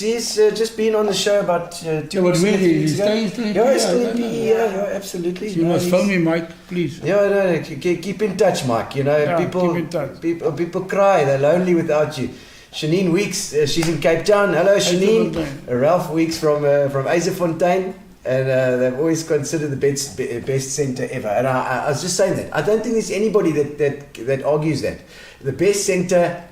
just been on the show about 2 Yeah, but weeks where ago. is he? He's still in Yeah, he's PE, still I in don't PE, know. yeah, absolutely. You No, must he's- phone me, Mike, please. Yeah, no, keep in touch, Mike. You know, Yeah, people, keep in touch. people cry. They're lonely without you. Shanine Weeks, she's in Cape Town. Hello, Shanine. Eiserfontein. Ralph Weeks from Eiserfontein, and they've always considered the best centre ever. And I was just saying that. I don't think there's anybody that argues that the best centre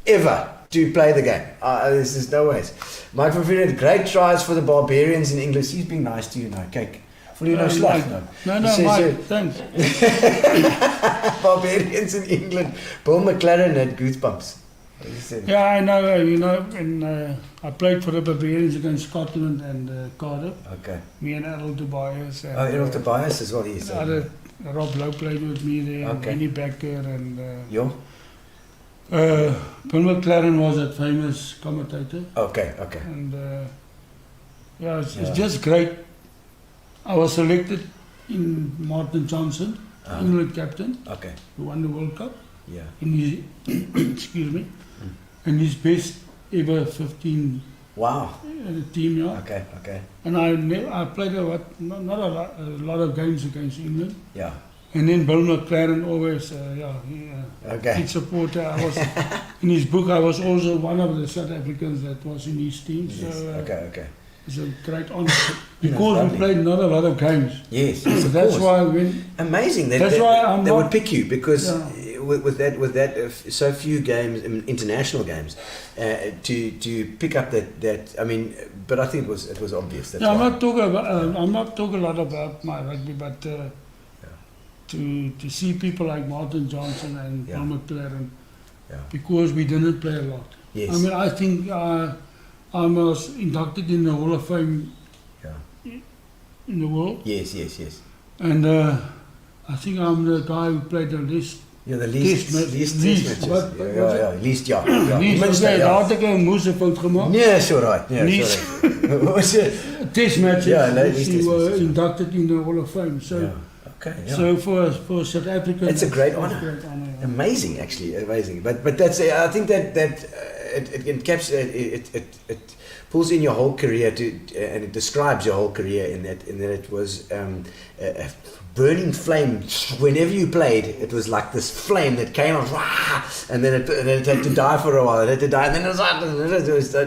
ever to play the game. There's no ways. Mike van Vieren had great tries for the Barbarians in English. He's being nice to you now, cake. Voel jy nou sleg nou? No, He says, Mike, thanks. Barbarians in England. Bill McLaren had goosebumps. What he said. Yeah, I know, and I played for the Barbarians against Scotland and Cardiff. Okay. Me and Errol Tobias. And, Oh, Errol Tobias as well. He's other Rob Lowe played with me there, Okay. Benny Becker, and Yo. Bill McLaren was that famous commentator. Okay. And yeah, it's Yeah. just great. I was selected in Martin Johnson, England captain, Okay. who won the World Cup. Yeah. In his, excuse me, in his best ever 15 Wow. team, yeah. Okay. And I played not a lot of games against England. Yeah. And then Bill McLaren always, Okay. he'd support. I was in his book. I was also one of the South Africans that was in his team. So Yes. Okay. it's a great honor because lovely. we played not a lot of games. Yes. So of that's course. why when Amazing. That's why I'm they not- would pick you because Yeah. with that so few games, international games, to pick up that. I mean, but I think it was obvious. That's no, I'm why. not talking about. I'm not talking a lot about my rugby, but to see people like Martin Johnson and Yeah. Bill McLaren, Yeah. because we didn't play a lot. Yes. I mean, I think I was inducted in the Hall of Fame Yeah. in the world, Yes. and I think I'm the guy who played the least. You're the least Least matches. Wat- Least ja. Least, Minste, okay, ja. daar had ek 'n moeë fout gemaakt. Nee, so right. Yeah, Least. sorry. What was it? Test matches, Yeah, no, which least you test were matches. inducted in the Hall of Fame. So, Yeah. Okay. Yeah. so for South Africa, It's a great it's honor. great honor, yeah. Amazing, actually, amazing. But that's I think that it encapsulates it pulls in your whole career and it describes your whole career in that it was a burning flame. Whenever you played, it was like this flame that came on, and then it had to die for a while. It had to die, and then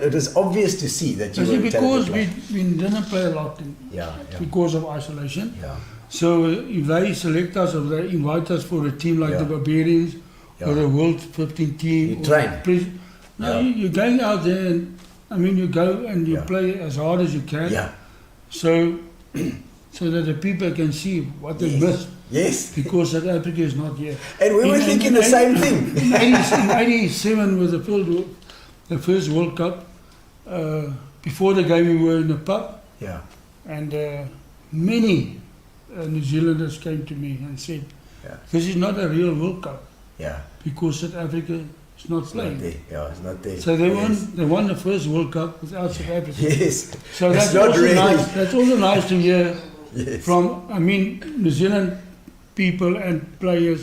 it was obvious to see that you You see, were a because talented player. we didn't play a lot Yeah. because of isolation. Yeah. So if they select us or they invite us for a team like Yeah. the Barbarians or Yeah. the World 15 team, You or train. No, Yeah. you're going out there and you go and you Yeah. play as hard as you can. Yeah. So that the people can see what they Yes. missed Yes. because South Africa is not here. And we were thinking the same thing. In 87 was the first World Cup. Before the game, we were in a pub, Yeah. and many New Zealanders came to me and said, Yeah. "This is not a real World Cup Yeah. because South Africa is not It's not playing." there. Yeah, it's not there. So they Yes. won the first World Cup without South Africa. Yes. So It's that's not also really. nice. That's also nice to hear Yes. from, New Zealand people and players.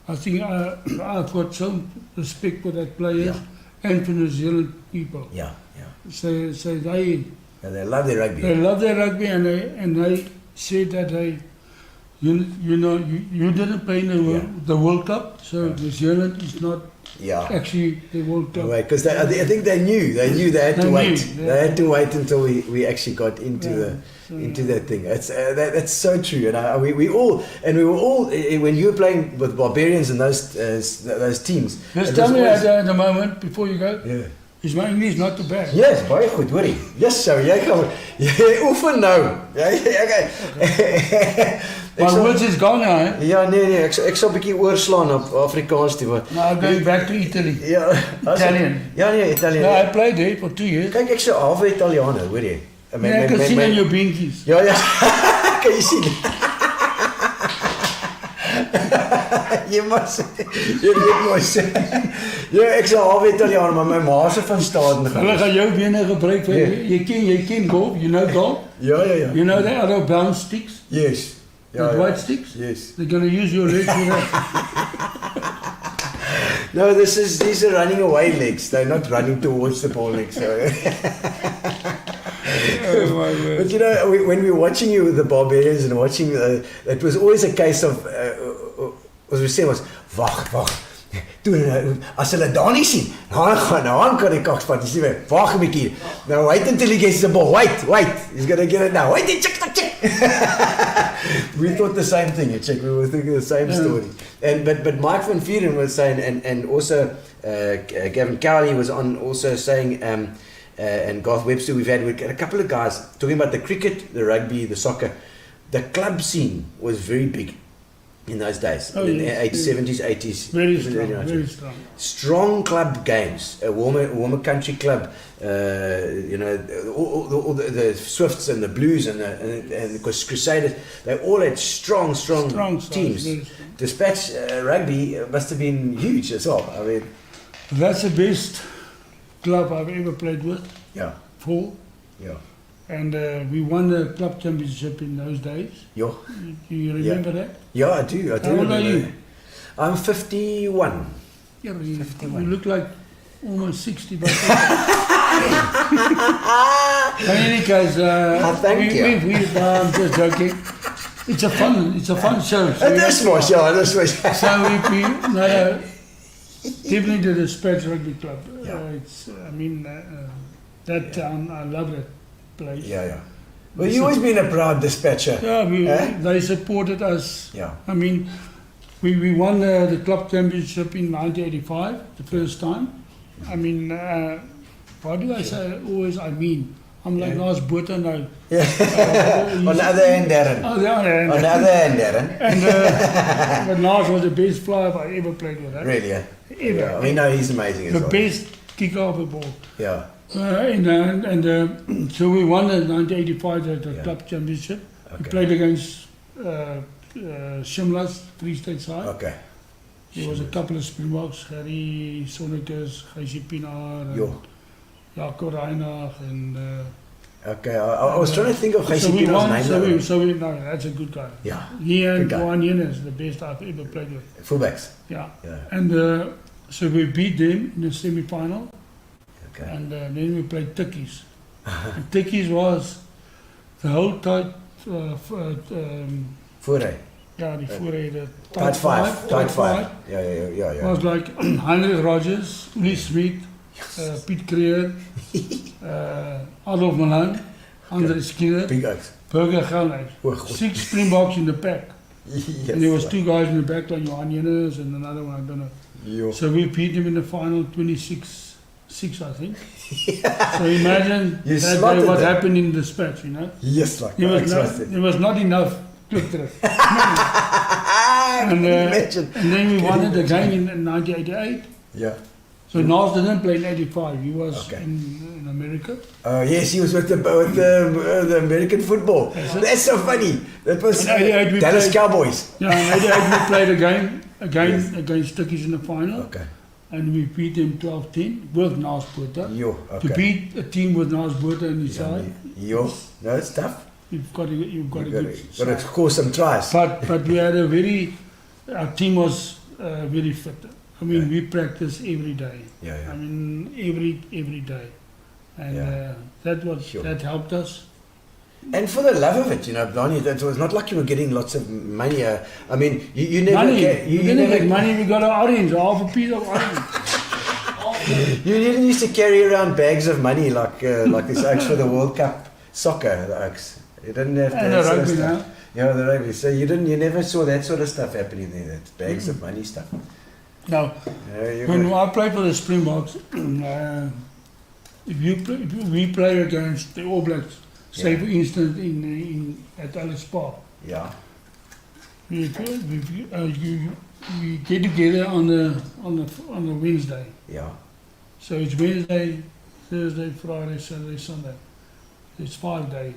I think I've got some respect for that players and for New Zealand people. Yeah. So they And they love their rugby. love their rugby, and they said that you didn't play in the World Cup, so New Zealand is not Yeah. actually the World Cup. Because I think they knew they had to They wait. knew, They yeah. had to wait until we actually got into into that thing. That's so true. And we were all when you were playing with Barbarians and those teams. Just it tell was me always- at the moment before you go. Yeah. Is my English not too bad? Yes, baie goed, hoorie. Yes, so jy gaan jy oefen nou. Ja, okay. My words is gone now, eh? Ja, nee, ek sal 'n bietjie oorslaan op Afrikaans toe. Now I'm going back to Italy. Ja, Italian. Ja, nee, Italian. No, I played there for 2 years. Kyk, ek's so half Italianer, hoor jy? Yeah, I can see on your binkies. Ja, kan jy sien? Jy weet mos. Ja, ek's 'n half Italianer, maar my ma se van Staden Hulle gaan. gaan jou bene gebruik vir jy ken golf, you know golf? Ja. You know the other bounce sticks? Yes. The white sticks? Yes. They're going to use your legs for that. No, these are running away legs. They're not running towards the ball legs. So. Oh my word. But you know, when we were watching you with the Barbarians and watching, it was always a case of, as we say, was wag. Toe as hulle Danie sien, dan kan die kakspat sien, wag 'n bietjie. Now wait until he gets the ball. Wait. He's going to get it now. Wait, check. We thought the same thing, you check. We were thinking the same story. And but Mike van Vuren was saying, and also Gavin Cowley was on also saying, and Garth Webster, we've had a couple of guys talking about the cricket, the rugby, the soccer. The club scene was very big in those days, in the 70s, 80s. Very strong. Strong club games, a warmer country club, all the Swifts and the Blues and the Crusaders, they all had strong teams. Very strong. Dispatch rugby must have been huge as well. I mean, That's the best club I've ever played with. yeah. And we won the club championship in those days. Yeah. Do you remember that? Yeah, I do. How old remember are you? that. I'm 51. Yeah, you look like almost 60, but in any case, Thank you. I'm just joking. it's a fun show. So Dit is mos, ja, dit is mos. So we definitely the Dispatch Rugby Club. It's I mean that town, I love that place. Yeah. Well, you always been a proud dispatcher. Yeah, they supported us. Yeah. I mean, we won the club championship in 1985, the first time. I mean, why do I say always I mean? I'm like Lars Butter now. Yeah. On the other hand, Darren. On the other hand. On the other hand, Darren. And but Lars was the best flyer I ever played with. Really, yeah. Ever. Yeah, we know he's amazing as The well. best kicker of the ball. Yeah. So we won the 1985 the club championship. Okay. We played against Shimla's Free State side. Okay. There was a couple of Springboks, Harry Sonnekes, Gijsie Pinaar, and Jaco Reinach, and Okay, I was trying to think of so Gijsie we won. name. So we no, that's a good guy. Yeah. He and Good guy. Juan Yenes, the best I've ever played with. Fullbacks. Yeah. Yeah. And so we beat them in the semi-final. Okay. And then we played Tikkies. And Tikkies was the whole tight, Voorry. yeah, the voorheen, the Tight five. Yeah. was like Heinrich Rogers, Uli Smith, Piet Creer, Adolf Malan, Andre Skinner, Big Oaks. Burger Gelnhuis. Oh, God. 6 Springboks in the pack. Yes. And there was 2 guys in the back like Johan Jennes and another one, I don't know. Yo. So we beat them in the final 26-6, I think. So imagine You that slaughtered day what them. happened in the dispatch, you know. Yes, like There was not enough click to it. Can you imagine? And then we won it again in 1988. Yeah. So Nars didn't play in 85. He was Okay. in America. Oh yes, he was with the American football. That's so funny. That was In 88 we Dallas played- Cowboys. Yeah, in 88 we played against Tikkies in the final. Okay. And we beat them 12-10 with Nars Botha. Yo. To Okay. beat a team with Nars Botha on his side, Yo. No, it's tough. you've got a You good gotta side. score some tries. But we had our team was very fit. I mean, we practiced every day. Yeah. I mean, every day. And Yeah. Sure. that helped us. And for the love of it, Danie, that was not like you were getting lots of money. I mean, you never Money. you We didn't never, get money, we got an orange, half a piece of orange. You didn't used to carry around bags of money like this Oaks for the World Cup soccer, the Oaks. You didn't have And that the sort of rugby stuff. now. Yeah, the rugby. So you never saw that sort of stuff happening there. That bags of money stuff. Now, You when gotta- I played for the Springboks, if we play against the All Blacks, say Yeah. for instance at Alice Park, yeah. we get together on the Wednesday. Yeah. So it's Wednesday, Thursday, Friday, Saturday, Sunday. It's 5 days,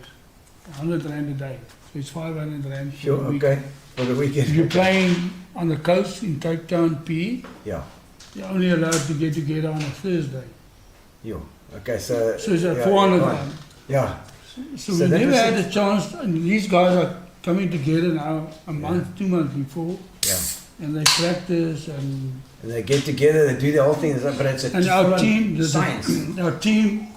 100 rand a day. So it's 500 rand. for Sure. the week. Okay. For the weekend. If you're playing on the coast in Cape Town, PE, Yeah. you're only allowed to get together on a Thursday. Yo. Okay. So. So it's at yeah, 400 right. rand. Yeah. So So we that never was had it. a chance, and these guys are coming together now a month, 2 months before, Yeah. and they practice and And they get together. They do the whole thing. But it's a And our different team, science. our team,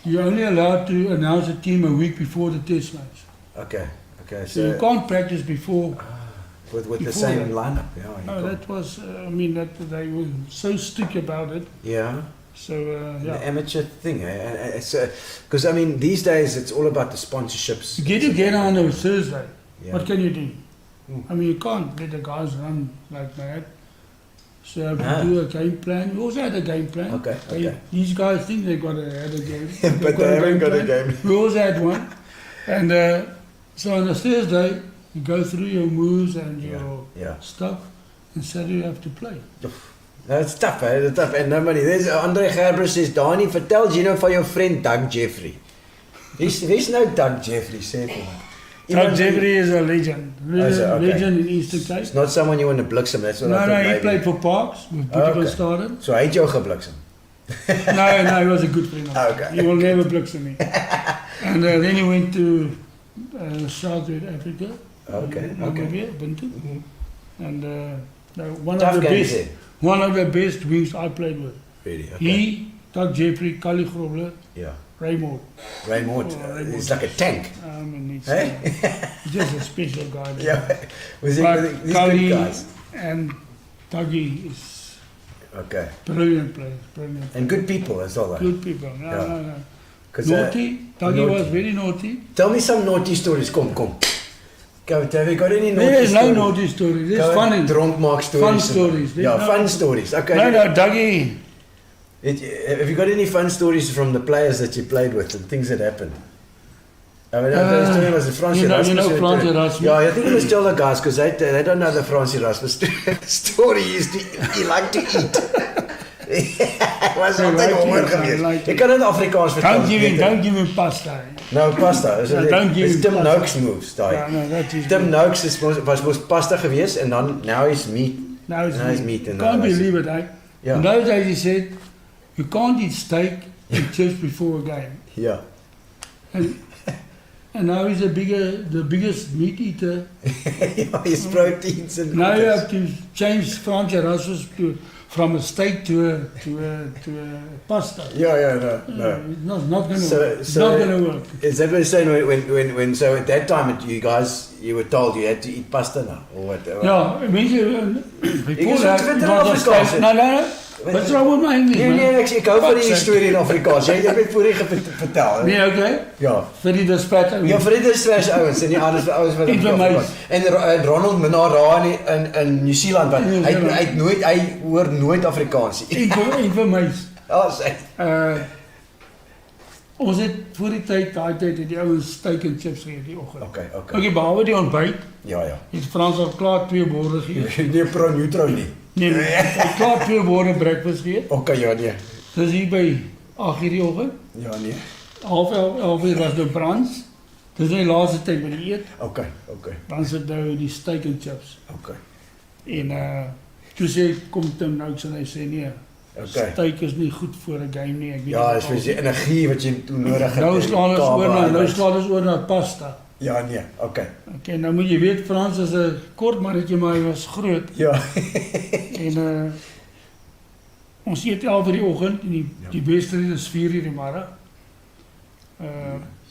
you're only allowed to announce a team a week before the test match. Okay. Okay. So you can't practice before. with the before same that. lineup. Yeah. you No, can't. that was, I mean, that they were so strict about it. Yeah. So, The yeah. amateur thing, because I mean these days it's all about the sponsorships. You get together on a Thursday. Yeah. What can you do? Mm. I mean, you can't let the guys run like that. So if Ah. you do a game plan, we also had a game plan. Okay, okay. These guys think they've got had a game. But They've they haven't got a plan. game. We also had one. And so on a Thursday, you go through your moves and your Yeah. stuff, and Saturday you have to play. No, it's tough, eh? It's tough. And nobody. There's Danie Gerber says, Danie, vertel Gino van jou vriend Doug Jeffrey. Wie's nou Doug Jeffrey? Sê vir my. Doug Jeffrey is a legend. is it? Okay. Legend in Eastern Cape. It's not someone you want to bliksem. That's what I No, thought no, he maybe. played for Parks with Portugal Okay. started. So hy het jou gebliksem. No, he was a good friend of mine. Okay. He will never bliksem me. And then he went to South Africa. Okay, Namibia, Bintu. And one Tough of the games best, there. one of the best wings I played with. Really? Okay. He, Doug Jeffrey, Kali Grobler, Yeah. Raymond. Raymond. It's like a tank. I mean, it's Hey? just a special guy. Yeah. Was he But these Kali good guys? and Dougie is Okay. brilliant players, brilliant. And good people as well. Good people. No, Yeah. no. 'Cause, Naughty. Dougie naughty. was very naughty. Tell me some naughty stories. Come. Go, have you got any naughty There's no stories? naughty stories. There's Go, funny. Dronk mark stories. Fun stories. Yeah, There's fun no- stories. Okay. No, Dougie. Have you got any fun stories from the players that you played with and things that happened? I mean, I was telling you, was the Franz you know Erasmus. Franz Erasmus? Yeah, I think it was tell the guys because they don't know the Franz Erasmus story. He liked to eat. Was Hij altijd liked to honger eat, hij geweest. liked to Ik kan het Afrikaans vertellen. Don't give him pasta. eh. No, pasta. don't give It's him Tim pasta. Noakes moves. Daai. Yeah, no, that is Tim good. Noakes was pasta geweest and now he's meat. Now it's Now it's meat. meat and Can't now it's- believe it, eh? Yeah. In those days he said, you can't eat steak and chips before a game. Yeah. And now he's the biggest meat eater. Yeah, his proteins and Now you have to change Franz Erasmus from a steak to a pasta. Yeah, no. It's not going to So- work. It's so- not going to work. Is that what you're saying when so at that time you were told you had to eat pasta now or what? Ja, mensen, before can that, zoet it vertel was a Afrikaans, steak. hè? No. What's wrong with my English, Nee, man? ek hou van die Fuck's storie in Afrikaans. Jy het net voorheen vertel. Hè? Nee, okay. Ja. Vir die dispat. Ja, vir dit is slegs ouens en die ouens wat Iets van my. en Ronald Minara in New Zealand wat New Zealand. hy hoor nooit Afrikaans nie. En vir my. Ja, sê. Ons het voor die tyd, daai tyd het die ouens steak en chips gegee die oggend. Okay. Okay, behalwe die ontbyt, Ja. het Frans al klaar 2 borde gegee. Nee, pro neutro nie. Nee, hy het klaar 2 borde breakfast gegee. Okay, ja nee. Dis hier by 8:00 die oggend. Ja nee. 11:30 was nou brunch. Dis die laaste tyd by die eet. Okay. Dan sit nou die steak en chips. Okay. En toe sê kom Tim Noakes en hy sê nee. Okay. Steak is nie goed vir 'n game nie. Ek weet Ja, nie is wat vir die energie wat jy toe nodig het. Nou slaan ons oor na pasta. Ja nee, okay. Okay, nou moet jy weet Frans is 'n kort mannetjie maar hy was groot. Ja. En ons eet 11:00 die oggend en die wedstryd is 4:00 die middag.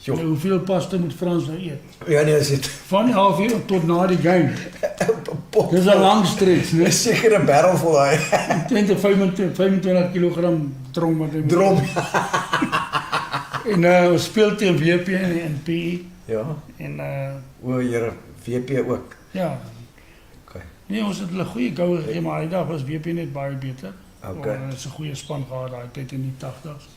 Jo. Nou, hoeveel pasta moet Frans nou eet? Ja nee, is dit. Van 11:00 tot na die game. Dis 'n lang stretch, né? Dis seker 'n barrel vol daai. 25 kg drom wat hy moet Drom. En ons speel teen WP en PE. Ja. En O, Here, VP ook. ja. Okay. Nee, ons het hulle goeie goue gegee, maar die dag was WP net baie beter. Okay. Ons het 'n goeie span gehad daai tyd in die 80s.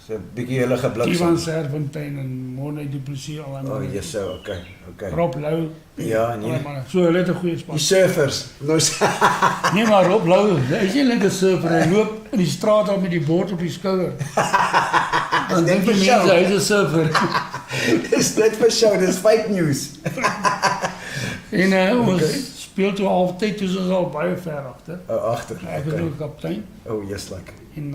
So 'n bietjie hulle gebliksem. Ivan Serpentine en Morne Du Plessis al Oh, yes, so, okay. Rob Lou. Ja, Alle nee. manne. So hulle het 'n goeie span. Die surfers. Nou Nee, maar Rob Lou, hy is nie net 'n surfer, hy loop in die straat daar met die bord op die skouer. Dan net dink die vir mense show. hy is 'n surfer. dis net vir show, dis fake news. En ons Okay. speel toe halftyd, toe is ons al baie ver agter. Oh, agter. Ek is Okay. ook kaptein. Oh, yes, like. En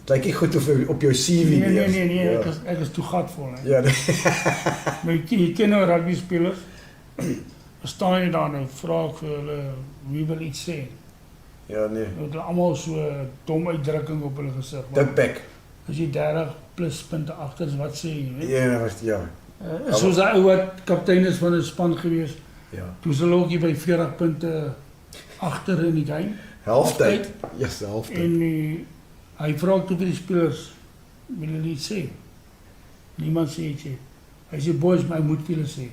Lyk nie goed op jou CV nee, eers. nee, Ja. ek is toe gatvol, hè. Ja, nee. Maar jy ken nou rugby spelers. Staan jy daar nou, vra ek vir hulle wie wil iets sê. Ja, nee. Nou het hulle almal so dom uitdrukking op hulle gesig. Dik bek. As jy 30 plus punte agter is, wat sê jy, weet? Ja, was ja. Soos hy ou wat kaptein is van 'n span gewees. Ja. Toe is hulle ook hier by 40 punte agter in die game. Halftyd. Yes, halftyd. En hy vra toe vir die spelers, wil hulle iets sê? Niemand sê iets. Hy sê, boys, maar ek moet vir julle sê.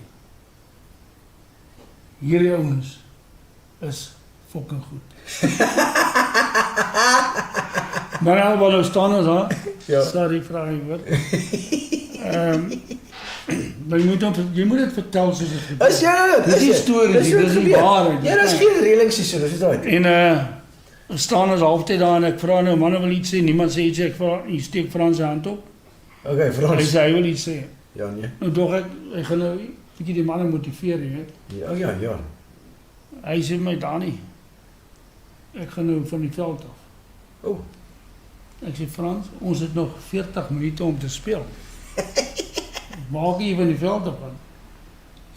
Hierdie ouens is fucking goed. Maar nou, wat nou staan ons aan? Ja. Sorry, vraag ek hoor. Maar jy moet dit vertel soos dit gebeur. Is ja, Dis die storie, dis die waarheid. Ja, dis geen reëlings hier so, dis uit. En staan ons halftyd daar en ek vra nou, manne wil iets sê, niemand sê iets, ek vra, hy steek Frans se hand op. Okay, Hy Frans. sê hy wil iets sê. Ja, nee. Nou dog ek gaan nou bietjie die manne motiveer, jy weet. Ja. Hy sê my Danie, ek gaan nou van die veld af. Oh. Ek sê Frans, ons het nog 40 minute om te speel. Maak jy van die veld af gaan?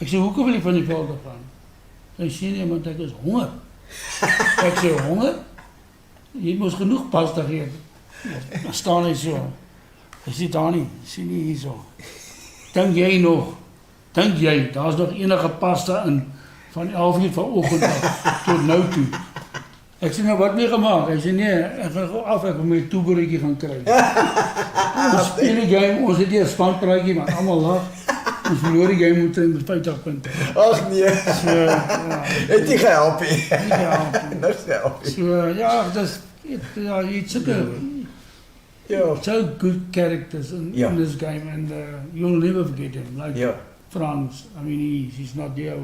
Ek sê hoekom wil jy van die veld af gaan? Hy sê nee, want ek is honger. Ek sê honger? Jy moes genoeg pasta geëet. Dan staan hy so. Hy sê, Danie, sien nie hierso. Dink jy, daar's nog enige pasta in van 11 uur vanoggend af tot nou toe. Ek sê, nou wat nie gemaak? Hy sê, nee, ek gaan gou af, ek wil my toebereetjie gaan kry. Ons speel die game, ons het nie 'n spanpraatjie, maar almal lag. Ons verloor die game met 50 punte. Ag nee. So, ja, Het nie gehelp nie. ja, Niks gehelp nie. so, ja, dis, ja, it's Ja. so good characters in this game, and you'll never forget him. Like Ja. Frans, I mean, he's not there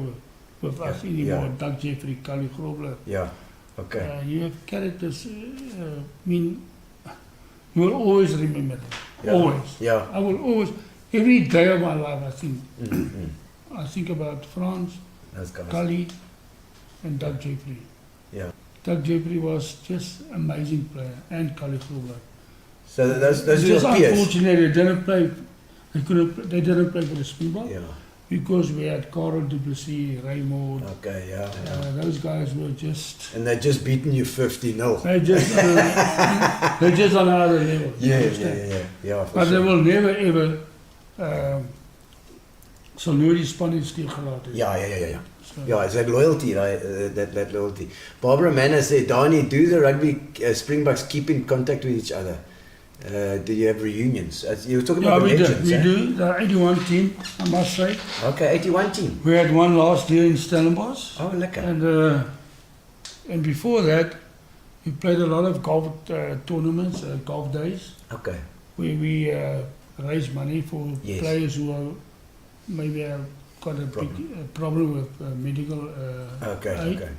with us anymore. Yeah. Doug Jeffrey, Karl Bauermeister. Ja. Okay. You have characters, I mean, you will always remember them. Ja. Always. Ja. I will always, every day of my life, I think about Frans, That's good. Kali, and Doug Jeffrey. Yeah. Doug Jeffrey was just amazing player, and Karl Bauermeister. So those are Just your peers. unfortunately, they didn't play for the Springbok Yeah. because we had Karl Duplessis, Raymond. Okay, yeah. Those guys were just, And they'd just beaten you 50-0. they're just on another level. you Yeah, understand? yeah, for But they sure. will never ever so nooit die span nie steek gelaat het. Yeah. So, Yeah, it's like loyalty, right? That loyalty. Barbara Manor said, Danie, do the rugby Springboks keep in contact with each other? Do you have reunions? You were talking yeah, about the we do. legends, We eh? do. The 81 team, I must say. Okay, 81 team. We had one last year in Stellenbosch. Oh, lekker. And before that, we played a lot of golf tournaments, golf days, Okay. where we raised money for Yes. players who are maybe have got a big problem with medical Okay, aid. okay.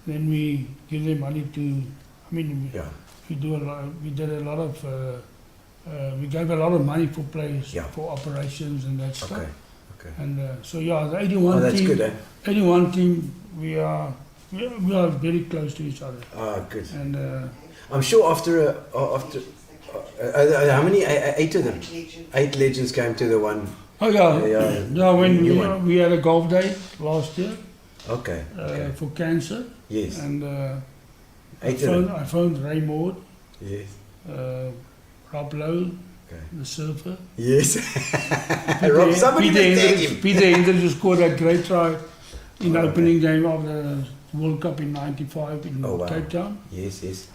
Then we give them money to, I mean, Yeah. we did a lot of, we gave a lot of money for players, Yeah. for operations and that stuff. Okay. And so yeah, the 81 Oh, that's team, good, eh? 81 team, we are very close to each other. Oh, good. And I'm sure after how many? 8 of them. 8 legends came to the one. oh yeah, when New one. we had a golf day last year Okay. Okay. for cancer, Yes. and 8 of them. I phoned Raymond, Yes. Rob Lowe, Okay. the surfer. Yes. Rob, somebody Peter must tag Hendricks, him. Peter Hendricks just scored that great try in the Oh, opening game of the World Cup in '95 in Oh, wow. Cape Town. Yes, yes.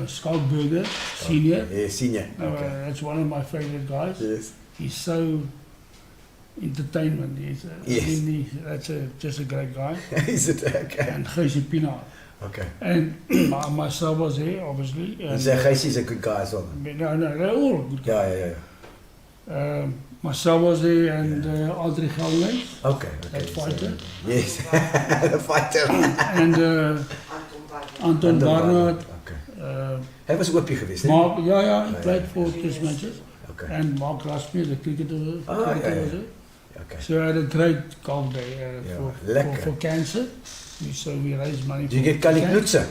Scoutberger, senior. Yeah, senior. Okay. That's one of my favorite guys. Yes. He's so entertainment. He's Yes. that's just a great guy. Is it okay? And Geusie Pina. Okay. And myself was there, obviously. You And, say Gijsie's a good guy as well. no, they're all good guys. Yeah. Myself was there, and Audrey Gelney, Okay. that fighter. Yes. The fighter. And Anton Barnard. Okay. Uh, Hij was ook geweest, hè? Mark, he played for test matches. Okay. And Mark Rasmussen, the cricketer, Ah, was yeah. there. Okay. So I had a great golf day lekker. for cancer. So we raised money. Did you get Kali Knutse?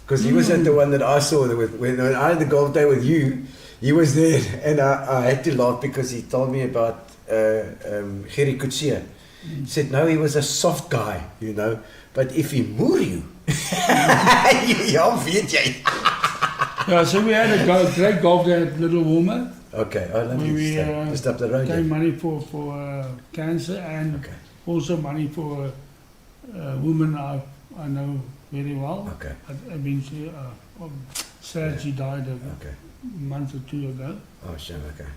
Because he was at the one that I saw when I had the golf day with you. He was there, and I had to laugh because he told me about Gerry Kutsia. He said, no, he was a soft guy, you know, but if he moer you, ja, weet jy. Yeah, so we had a great golf day at Little Woman. Okay, I love We, you. Just up the road. Gave there. money for cancer, and Okay. also money for women I know very well. Okay. I've been sad she died a Okay. month or 2 ago. Oh, shame. Okay.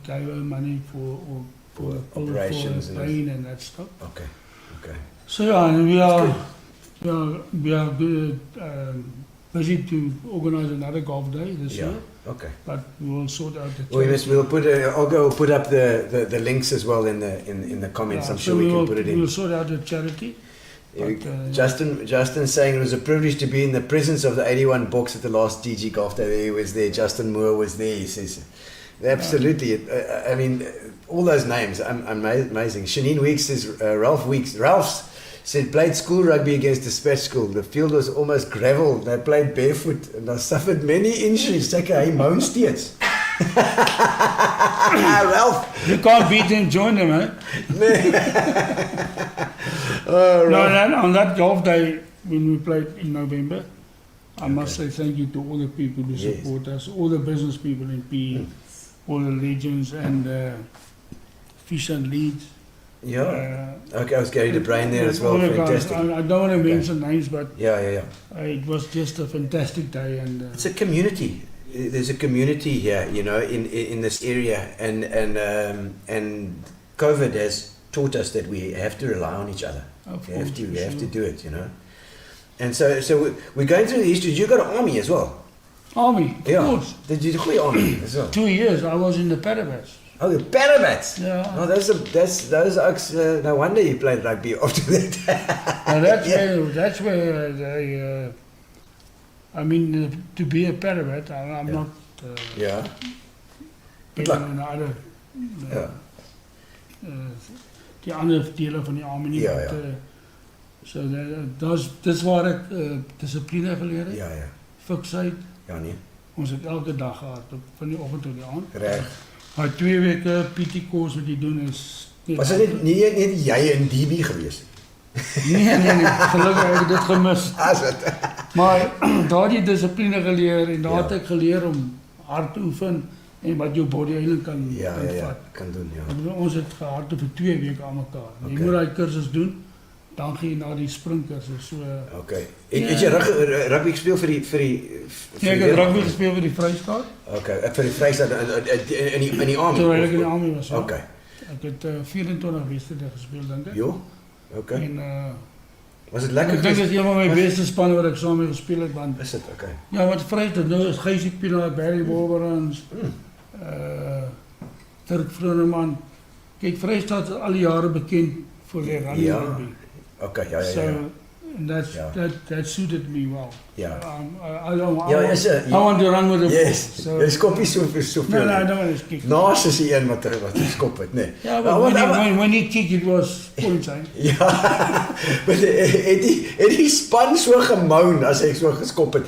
Gave her money for Operations for and brain and that stuff. Okay. Okay. So yeah, and we are good, busy to organize another golf day this Yeah. year, Okay. but we will sort out the. We'll put. I'll put up the links as well in the comments. Yeah, I'm so sure we can put it we in. will sort out the charity. But, Justin saying it was a privilege to be in the presence of the 81 Boks at the last DG golf day. He was there. Justin Moore was there. He says, absolutely. I mean, all those names, amazing. Shanine Weeks says, Ralph's said, played school rugby against dispatch school. The field was almost gravel. They played barefoot and I suffered many injuries. Sê hy moan steeds. Ralph. you can't beat them, join them, eh? Oh, No, Ralph. and on that golf day when we played in November, I must say thank you to all the people who Yes. support us, all the business people in PE. all the legions and fish and leads. Yeah. Okay, I was Gary de Bruin there as well. all the guys. Fantastic. I don't want to mention names, but Yeah. it was just a fantastic day. And It's a community. There's a community here, you know, in this area, and COVID has taught us that we have to rely on each other. Of We have course, to, for we have to sure. do it, you know. And so we're going through the history. You got an army as well. Army, of Yeah. course. Did you goeie army as well? 2 years I was in the Parabats. Oh, the Parabats. Yeah. Oh, those oaks. No wonder you played rugby after that. Now that's Yeah. where they. I mean, to be a Parabat, I'm Yeah. not. Yeah. Good better luck. than other. Ja. Die ander dele van die army nie. Ja, but, ja. So dis waar ek dissipline geleer het. Ja. Fiksheid. Ja, nee. Ons het elke dag gehad, van die oggend tot die aand. Reg. Maar 2 weke PT koers wat jy doen is Was dit net jy in DB gewees? Nee, gelukkig heb ik dit gemist. As dit. Maar daar die dissipline geleer en daar het ek geleer om hard te oefen en wat jou body eintlik kan Ja, vat. kan doen, ja. Ek bedoel, ons het gehard vir 2 weke aan mekaar. Jy Okay. moet daai kursus doen, dan gaan jy na die springkursus. So Okay. Het jy rugby gespeel vir die ja, ek het rugby gespeel vir die Vrystaat. Okay, vir die Vrystaat in die army. Terwyl ek in die army was. Ja. Okay. Ek het 24 wedstryde gespeel dink ek. Jo. Okay. En Was dit lekker? ek dink dit is een van my beste spanne wat ek saam mee gespeel het want Is dit okay? ja, wat Vrystaat nou is Geysie Pienaar, Barry Wolverines, Dirk Vroneman. Kyk, Vrystaat is al die jare bekend vir die rugby. Ja. Okay, ja. So and Ja. that suited me well. Ja. I want to run with the Yes. ball. So Jy skop nie soveel. no, I don't want to kick. Naas is die een wat geskop het, nee. Yeah, but when he kicked, it was points. Ja, maar het die span so gemoun as hy so geskop het.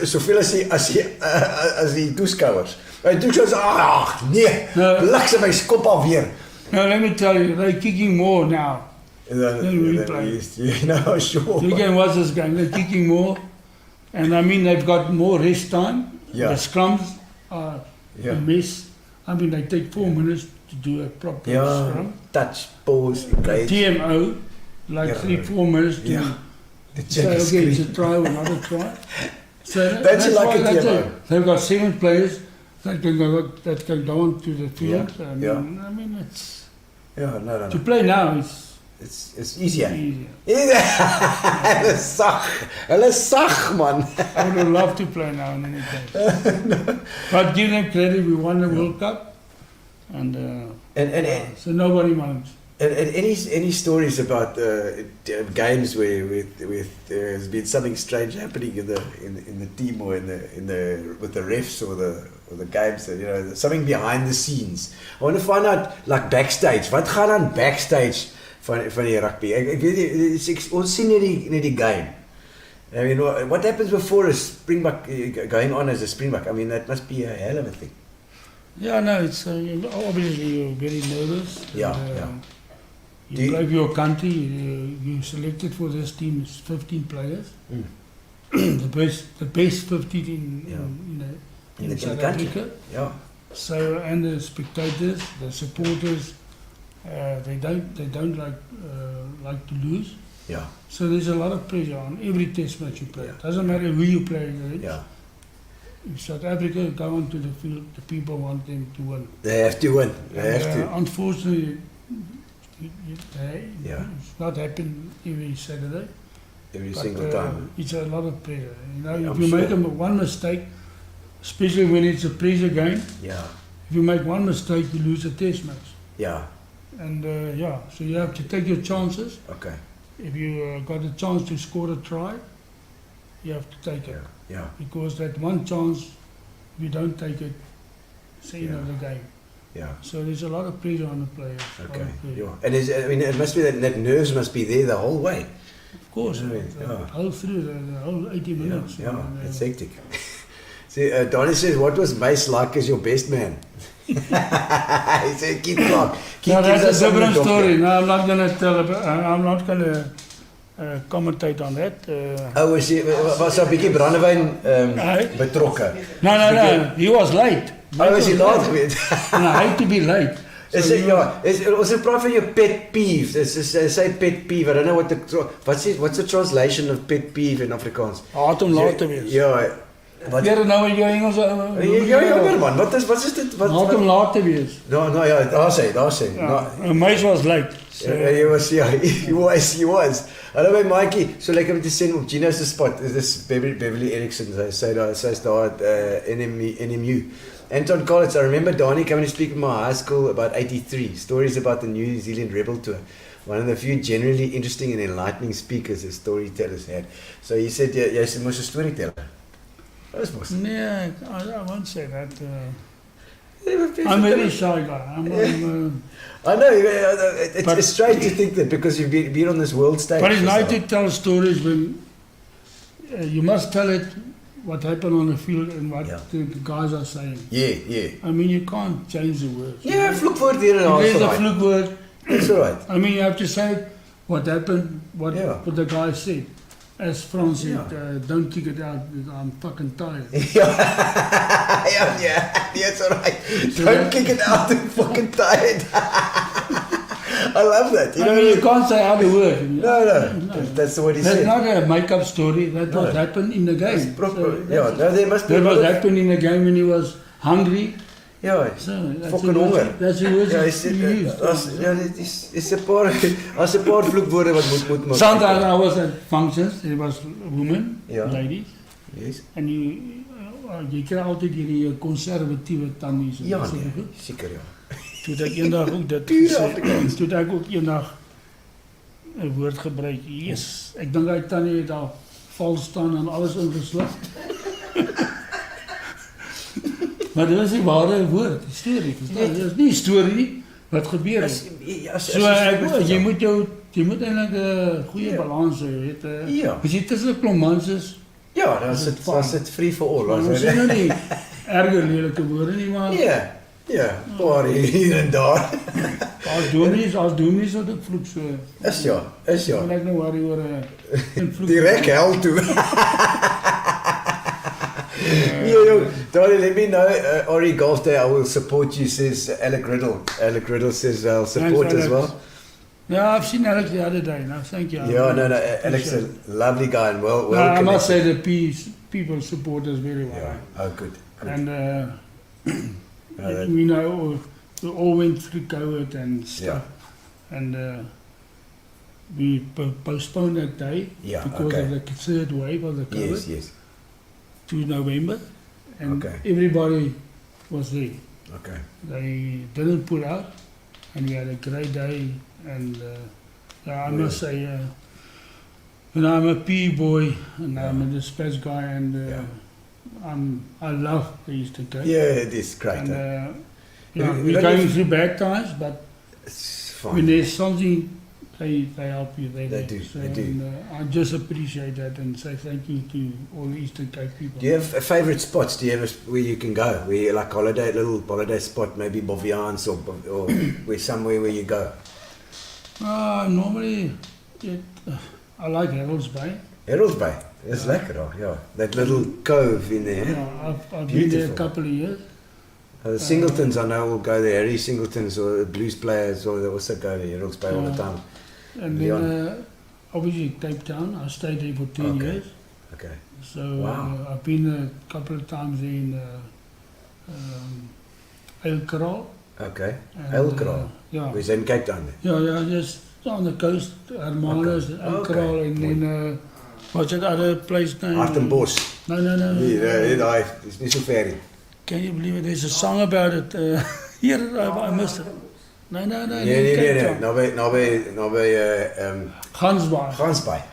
Soveel as die toeskouers. Die toeskouers, ag nee, bliksem my skop alweer. Now let me tell you, they're kicking more now. En dan you know, sure. You can watch this game. They're kicking more, and I mean they've got more rest time. Yeah. The scrums are Yeah. a mess. I mean they take 4 minutes to do a proper Ja, scrum. touch, pause, play. TMO, like Yeah. 3-4 minutes to Yeah. The say, check okay, screen. it's a try, another try. So Don't you like why a that's TMO? it. They've got 7 players that can go on to the field. Yeah. I mean it's Ja, no. to play now It's easier. easier. Hulle sag man. I would have loved to play now in any case. But give them credit, we won the World Cup, and so nobody minds. And any stories about games where there's been something strange happening in the team or with the refs or the games, you know, something behind the scenes. I want to find out like backstage. Wat gaan aan backstage van die rugby? Ek weet ons sien net die game. I mean, what happens before a springbuck going on as a springbuck? I mean, that must be a hell of a thing. Yeah, no, it's obviously you're very nervous. Yeah, and, yeah. You play for your country. You selected for this team is 15 players. the best 15 in South Africa. Yeah. So and the spectators, the supporters, they don't like to lose. Yeah. So there's a lot of pressure on every test match you play. Yeah. Doesn't matter who you play against. Yeah. In South Africa, go onto the field. The people want them to win. They have to win. They have to. Unfortunately, Yeah. it's not happening every Saturday. Every But, single time. It's a lot of pressure. You know, Yeah, if I'm you sure. make one mistake, especially when it's a pressure game, Yeah. if you make one mistake, you lose a test match. Yeah. And so you have to take your chances. Okay. If you got a chance to score a try, you have to take it. Yeah. Because that one chance, if you don't take it, it's the end of the game. Yeah. So there's a lot of pressure on the players. Okay. Yeah. And it must be that nerves must be there the whole way. Of course, all through the whole 80 minutes. Yeah. And, It's hectic. See, Donnie says, what was Mace like as your best man? He said, keep talk. Now that's a different story. No, I'm not going to I'm not going to commentate on that. Was hy 'n bietjie brandewyn betrokke? No, he was late. Oh, is jy laat gewees? And I hate to be late. Is So, dit ja, ons het praat van jou pet peeves. Say pet peeve. I don't know what's the translation of pet peeve in Afrikaans? Haat om laat te wees. Ja. Wat Weer nou in jou Engels. ja, man. Wat is dit? Haat om laat te wees. No, ja, daar sê. Ja, en my was late. So, He was. Hallo my maatjie, so lekker om te sien op Gino Spot. Dis Beverly Erickson. Sy's daar at NMU. Anton Collins, I remember Danie coming to speak at my high school about 83. Stories about the New Zealand Rebel Tour. One of the few generally interesting and enlightening speakers the storytellers had. So he said, jy's mos 'n storyteller. Dat is mos. nee, I won't say that. I'm a very shy guy. I know, it's strange to think that because you've been on this world stage. But it's for so nice long. to tell stories when you must tell it what happened on the field and what Yeah. the guys are saying. Yeah. I mean, you can't change the words. Yeah, vloekwoord hier en There's a daar. fluke word. It's alright. I mean, you have to say what happened, what the guy said. As Frans said, don't kick it out, I'm fucking tired. Yeah, it's alright. Don't kick it out, I'm fucking tired. I love that. You I know, mean, you can't say other words. No. That's what he That's said. not a make-up story. That's what happened in the game. That's proper. So Yeah, no, there must be that a lot was of- happened in the game when he was hungry. Ja, So that's fucking the words- honger. That's the words Ja, he used. dit is 'n paar as 'n paar vloekwoorde wat moet maak. Sometimes I was at functions, there was women, Yeah. ladies, Yes. and jy kry altyd hierdie konservatiewe tannies. Ja, nee, seker ja. Toe het ek eendag ook dit Pure gesê. Afrikaans. Toe het ek ook eendag 'n woord gebruik. Yes, ek dink hy tannie het daar val staan en alles ingesluk. Maar dit is die ware woord, die storie. Verstaan? Dit is nie 'n storie nie, wat gebeur het. So jy moet eintlik 'n goeie balans hê, weet jy. Ja. As jy tussen 'n klomp mans is, Ja, dan is dit free for all. ons sê nou nie erger lelike woorde nie, maar Ja, paar hier en daar. as domies wat ek vloek so. Is ja. Wil ek nou worry oor 'n vloek. Direk hel toe. Yo, Donnie, let me know. Ori Golf Day, I will support you, says Alec Riddle. Alec Riddle says I'll support Thanks, as well. Alex. Yeah, I've seen Alex the other day. No, thank you. Yeah, no, Alec's a lovely guy and well No, I connected. must say the people support us very well. Yeah. Oh, good. And No, that- we know we all went through COVID and stuff. And we postponed that day Yeah, because okay. of the third wave of the COVID Yes. to November. And Okay. everybody was there. Okay. They didn't pull out, and we had a great day. And I must say, I'm a PE boy, and I'm a dispatch guy, and I love the Eastern Cape. Yeah, it is great. And You we're don't going need- through bad times, but It's when fine. there's something, they help you. They do, So, they do. And, I just appreciate that and say thank you to all the Eastern Cape people. Do you have favourite spots? Do you have where you can go? Where you like little holiday spot, maybe Bovians or where somewhere where you go? Normally, I like Harold's Bay. Harold's Bay. That's lekker hoor. Yeah, that little cove in there. Yeah, I've been there a Beautiful. couple of years. The Singletons, I know, will go there. Harry Singletons or the blues players, or they also go to Harold's Bay all the time. And then obviously Cape Town. I stayed there for 10 years. Okay. So Wow. I've been a couple of times in Eilkraal. Okay. and, Eilkraal. Yeah. We're in Cape Town there. Yeah, just on the coast, Hermanus, Okay. Eilkraal, Okay. and then what's that other place name? Hartenbos. No. Nee, daai is nie so ver nie. Can you believe it? There's a song about it. Here, I missed it. No. Nee. Cape Town. Naby Gansbaai.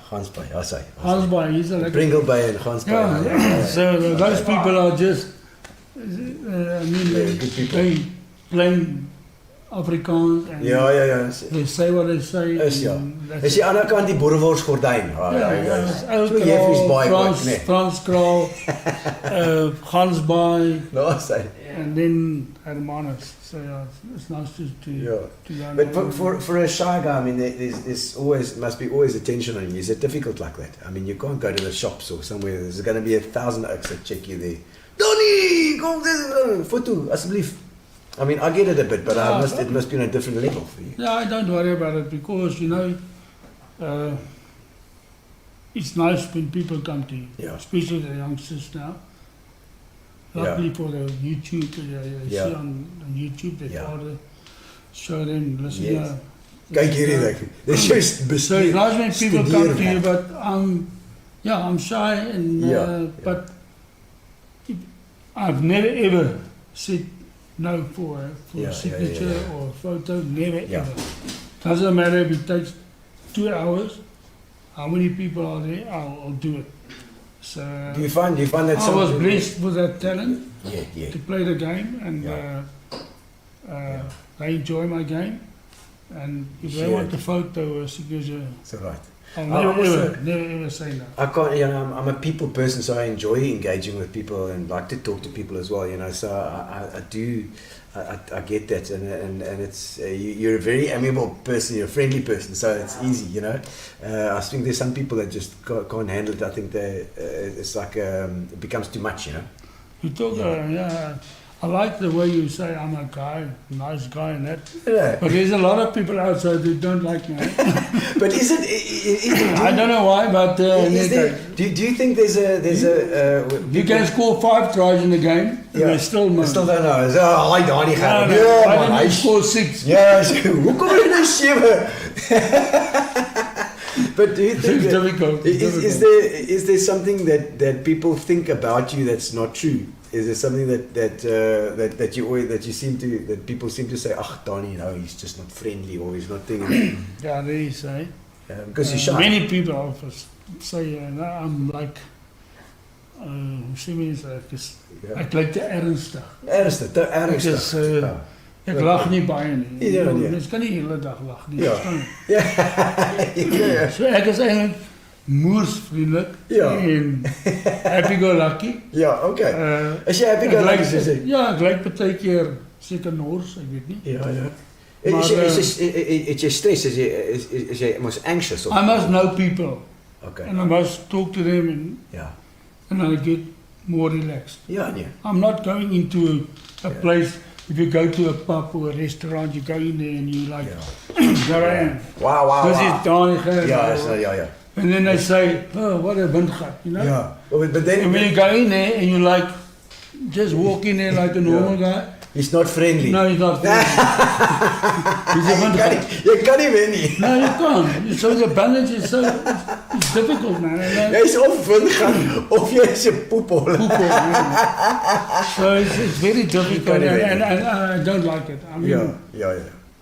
Gansbaai, I say. Gansbaai, he's a like. Pringle Bay and Gansbaai. Yeah, so those people are just, I mean, good people. they plain Afrikaans and Ja. they say what they say. Is ja. and that's Is die ander kant die Boerewors gordyn. So Jeffrey's baie ook, nee. Franskraal, Gansbaai, Nou sê. and then Hermanus. So yeah, it's nice to learn. But for a shy guy, I mean, there's always must be always attention on you. Is it difficult like that? I mean, you can't go to the shops or somewhere. There's going to be 1,000 oaks that check you there. Danie, kom dit foto asseblief. I mean, I get it a bit, but it must be on a different level for you. Yeah, I don't worry about it because, it's nice when people come to you, Yeah. especially the youngsters now. Luckily for the YouTube, you see on YouTube, they try to show them, listen, Yes. Kyk hierdie ding. Dis just so it's nice when people come to you, but I'm shy, and but I've never ever said no for a signature or a photo, never ever. Doesn't matter if it takes 2 hours, how many people are there, I'll do it. So Do you find that I was blessed with that talent Yeah. to play the game, and they enjoy my game. And if they want a photo or a signature, So right. I'll never ever say no. I can't, I'm a people person, so I enjoy engaging with people and like to talk to people as well, so I get that, and it's, you're a very amiable person, you're a friendly person, so it's easy, I think there's some people that just can't handle it. I think it's like, it becomes too much, You talk, I like the way you say I'm a guy, nice guy and that. Yeah. But there's a lot of people outside who don't like me. But is it I don't know why, but is there, do you think there's a you can score 5 tries in the game, and they still I moan. still don't know. So, hi Danie Gerber. Why man, didn't you hy- score 6? Ja, so, hoekom het jy nou 7? But do you think It's that, difficult. is there something that people think about you that's not true? Is there something that you seem to, that people seem to say, Danie, he's just not friendly, or he's not thinking, Yeah, they say. because you're shy. Many people often say, I'm like, hoe sê mense, ek lyk te ernstig. Ernstig. Ek lag nie baie nie. Ja, nee. Mens kan nie die hele dag lag nie. Ja. verstaan? Ja. So ek is eintlik moersvriendelik en happy-go-lucky. Ja, okay. Is jy happy go lucky, soos ek? Ja, ek lyk partykeer seker nors, ek weet nie. Ja. Maar, Is jy stress? Is jy mos anxious? I must know people, Okay. and I must talk to them, and I get more relaxed. Ja, nee. I'm not going into a place. If you go to a pub or a restaurant, you go in there and you like, there I am. Wow. This is Danie Gerber. Ja. And then they say, oh, what a windgat, Ja. But then And when you go in there and you like, just walk in there like a normal guy. he's not friendly. No, he's not. He's a windgat. Jy kan nie wen nie. No, you can't. So the balance is so, it's difficult, man. Jy's of windgaan of jy's 'n poepel. So it's very difficult, can't and I don't like it. I mean, Ja.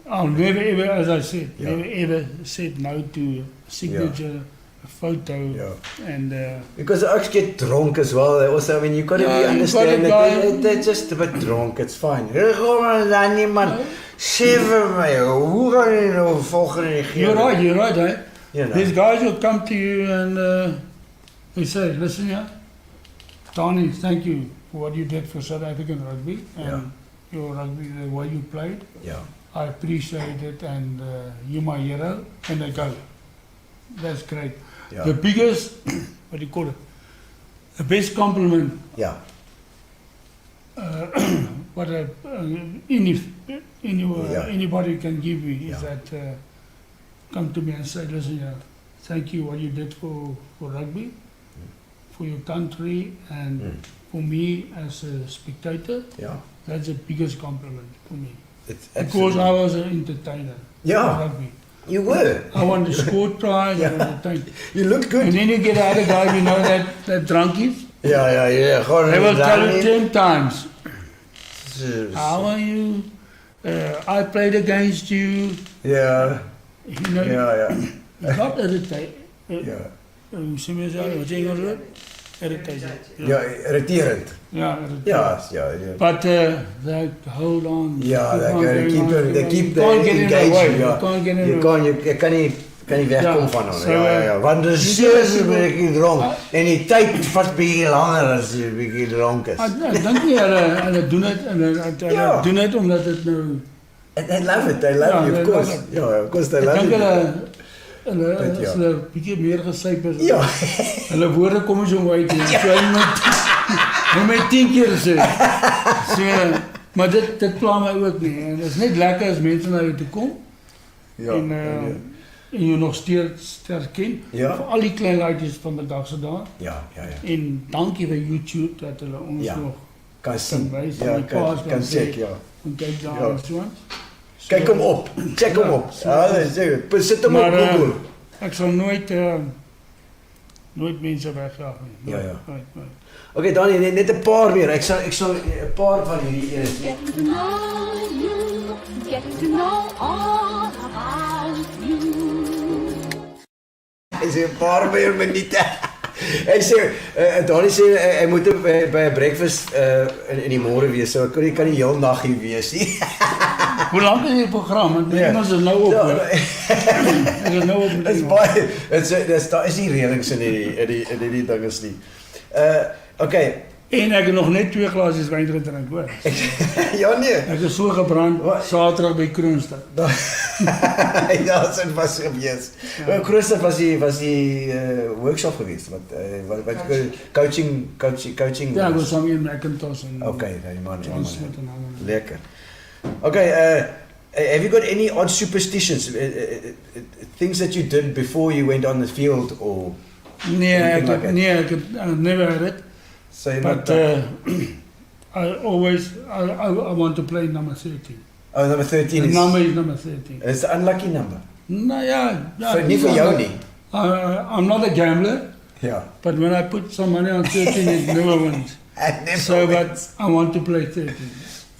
I'll never ever, as I said, never ever said no to a signature, a photo, and Because I get drunk as well. Also, I mean, you gotta you understand gotta that they're just a bit drunk. It's fine. Kom dan nie man. Sê vir my, hoe gaan jy nou volgende reageren? you're right, eh? You know. These guys will come to you and they say, listen, Danie, thank you for what you did for South African rugby and your rugby, the way you played. Yeah. I appreciate it, and you're my hero. And they go, that's great. Yeah. The biggest, what do you call it? The best compliment Yeah. what anybody can give me is that come to me and say, listen, thank you what you did for rugby, for your country, and for me as a spectator. Yeah. That's the biggest compliment for me. It's Because I was an entertainer. Yeah. For rugby. You were. I won the score tries and entertain. You look good. And then you get other guys, that drunkies. Ja. Gewoon They will tell you Danie. 10 times. How are you? I played against you. Ja. Ja. Not irritate. Ja. Hoe sê mens dat? Wat sê jy oor? Irritation. Ja, irriterend. Yeah, irritation. Ja. But they hold on. Ja, They keep can't get in the way. engaged. You can't get in the way. Jy kan nie wegkom Ja, van hom. so, Ja. Want dit is so bietjie dronk en die tyd vat bietjie langer as jy bietjie dronk is. Ek dink nie hulle doen dit en hulle doen dit omdat dit nou And they love it. They love you, of course. Ja, of course they love ek dink you. hulle But, as hulle bietjie meer gesyp is. Ja. Hulle woorde kom nie so uit nie. So hy moet Hy my 10 keer gesê. So, maar dit pla my ook nie. En dit is net lekker as mense na jou toe kom. Ja. En jy nog steeds herken. Ja. Vir al die klein laaitjies van vandag se dae. Ja. En dankie vir YouTube dat hulle ons nog Kan sien. wys. Ja, kan check, ja. En kyk daar Ja. en so aan. Kyk hom op. Check hom op. Sit hom op Maar Google. ek sal nooit mense wegjaag nie. Ja. Nooit. Okay, Danie, net 'n paar meer. Ek sal 'n paar van hierdie eers. Get to know you, get to know all about you. Hy sê 'n paar meer minute. Hy sê Danie sê hy moet by 'n breakfast in die môre wees. So kan nie heel nag hier wees nie. Hoe lank is die program? Want Ja. ons is nou op. Ja, hoor. Ons is nou op. Dit is baie daar is nie reëlings in hierdie dinges nie. Okay. En ek het nog net 2 glasies wyn gedrink, hoor. Ja nee. Ek is so gebrand Saterdag by Kroonstad. Ja, dit was gewees. Ja. Kroonstad was die workshop geweest wat coaching. Ja, ek was saam met Macintosh en Okay, nee man. John Smith en almal. Lekker. Okay, have you got any odd superstitions? Things that you did before you went on the field or Nee, anything like that? I've never had it. Say But I want to play number 13. oh, number 13 The is number is number 13. it's the unlucky number. Nou ja. Nie vir jou nie. I'm not a gambler, Ja. but when I put some money on 13, it never wins. So, but I want to play 13.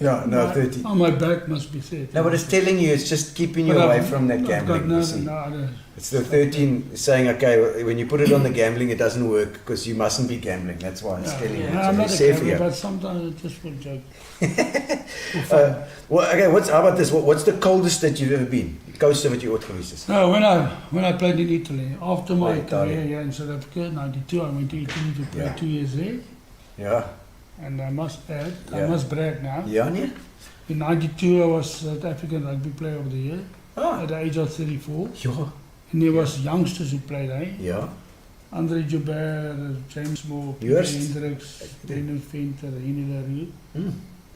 Yeah, no, 13. On my back must be 13. No, but it's telling you, it's just keeping you But away I've- from that I've got gambling. no You see. other. It's the 13 saying, okay, when you put it on the gambling, it doesn't work because you mustn't be gambling. That's why it's telling you. I'm So not it's a safe for gambler, you. but sometimes it's just for joke. Well, okay, how about this? What's the coldest that you've ever been? Die koudste wat jy ooit gewees is? No, when I played in Italy, after my Oh, Italy. career here in South Africa, 92, I went to Italy to play Yeah. 2 years there. Ja. And I must add, I Yeah. must brag now. Ja, nee? In 92, I was South African Rugby Player of the Year Ah. at the age of 34. Ja. And there was youngsters who played, Ja. Andre Gerber, James Moore, Juist. Hendricks, Daniel Venter, Henny Larue. Hmm.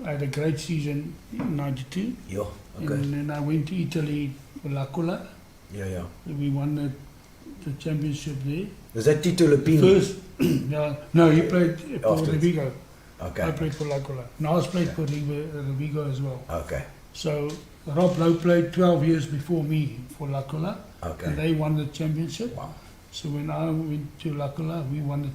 I had a great season in 92. Ja, okay. And then I went to Italy for L'Aquila. Ja, ja. We won the championship there. Was that Tito Lupini? First, no, he played for Afterwards. Revigo. Okay. I played for L'Aquila. Nars played for Revigo as well. Okay. So Rob Lowe played 12 years before me for L'Aquila. Okay. And they won the championship. Wow. So when I went to L'Aquila, we won the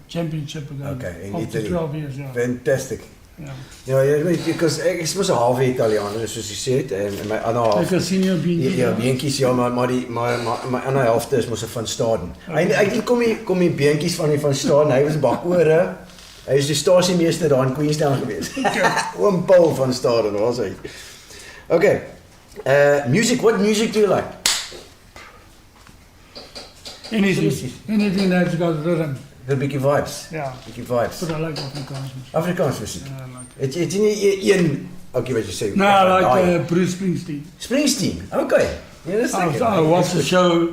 championship again. Okay, in after Italy. 12 years, yeah. Fantastic. yeah. Ja, jy weet, because ek is mos 'n halwe Italiaaner soos jy sê het en my ander half Like a senior being ja, beentjies ja, maar my ander helfte is mos 'n van Staden. Eintlik kom die beentjies van die van Staden. Hy was bakore. Hy is die stasiemeester daar in Queenstown gewees. Oom Paul van Staden was hy. Okay. Music, what music do you like? anything that's got rhythm. The bietjie vibes. Yeah. Bietjie vibes. But I like Afrikaans music. Afrikaans musiek. Yeah, I like it. Het jy nie een okay wat jy sê? No, I like Daai. Bruce Springsteen. Springsteen. Okay. Ja, dis I watched the show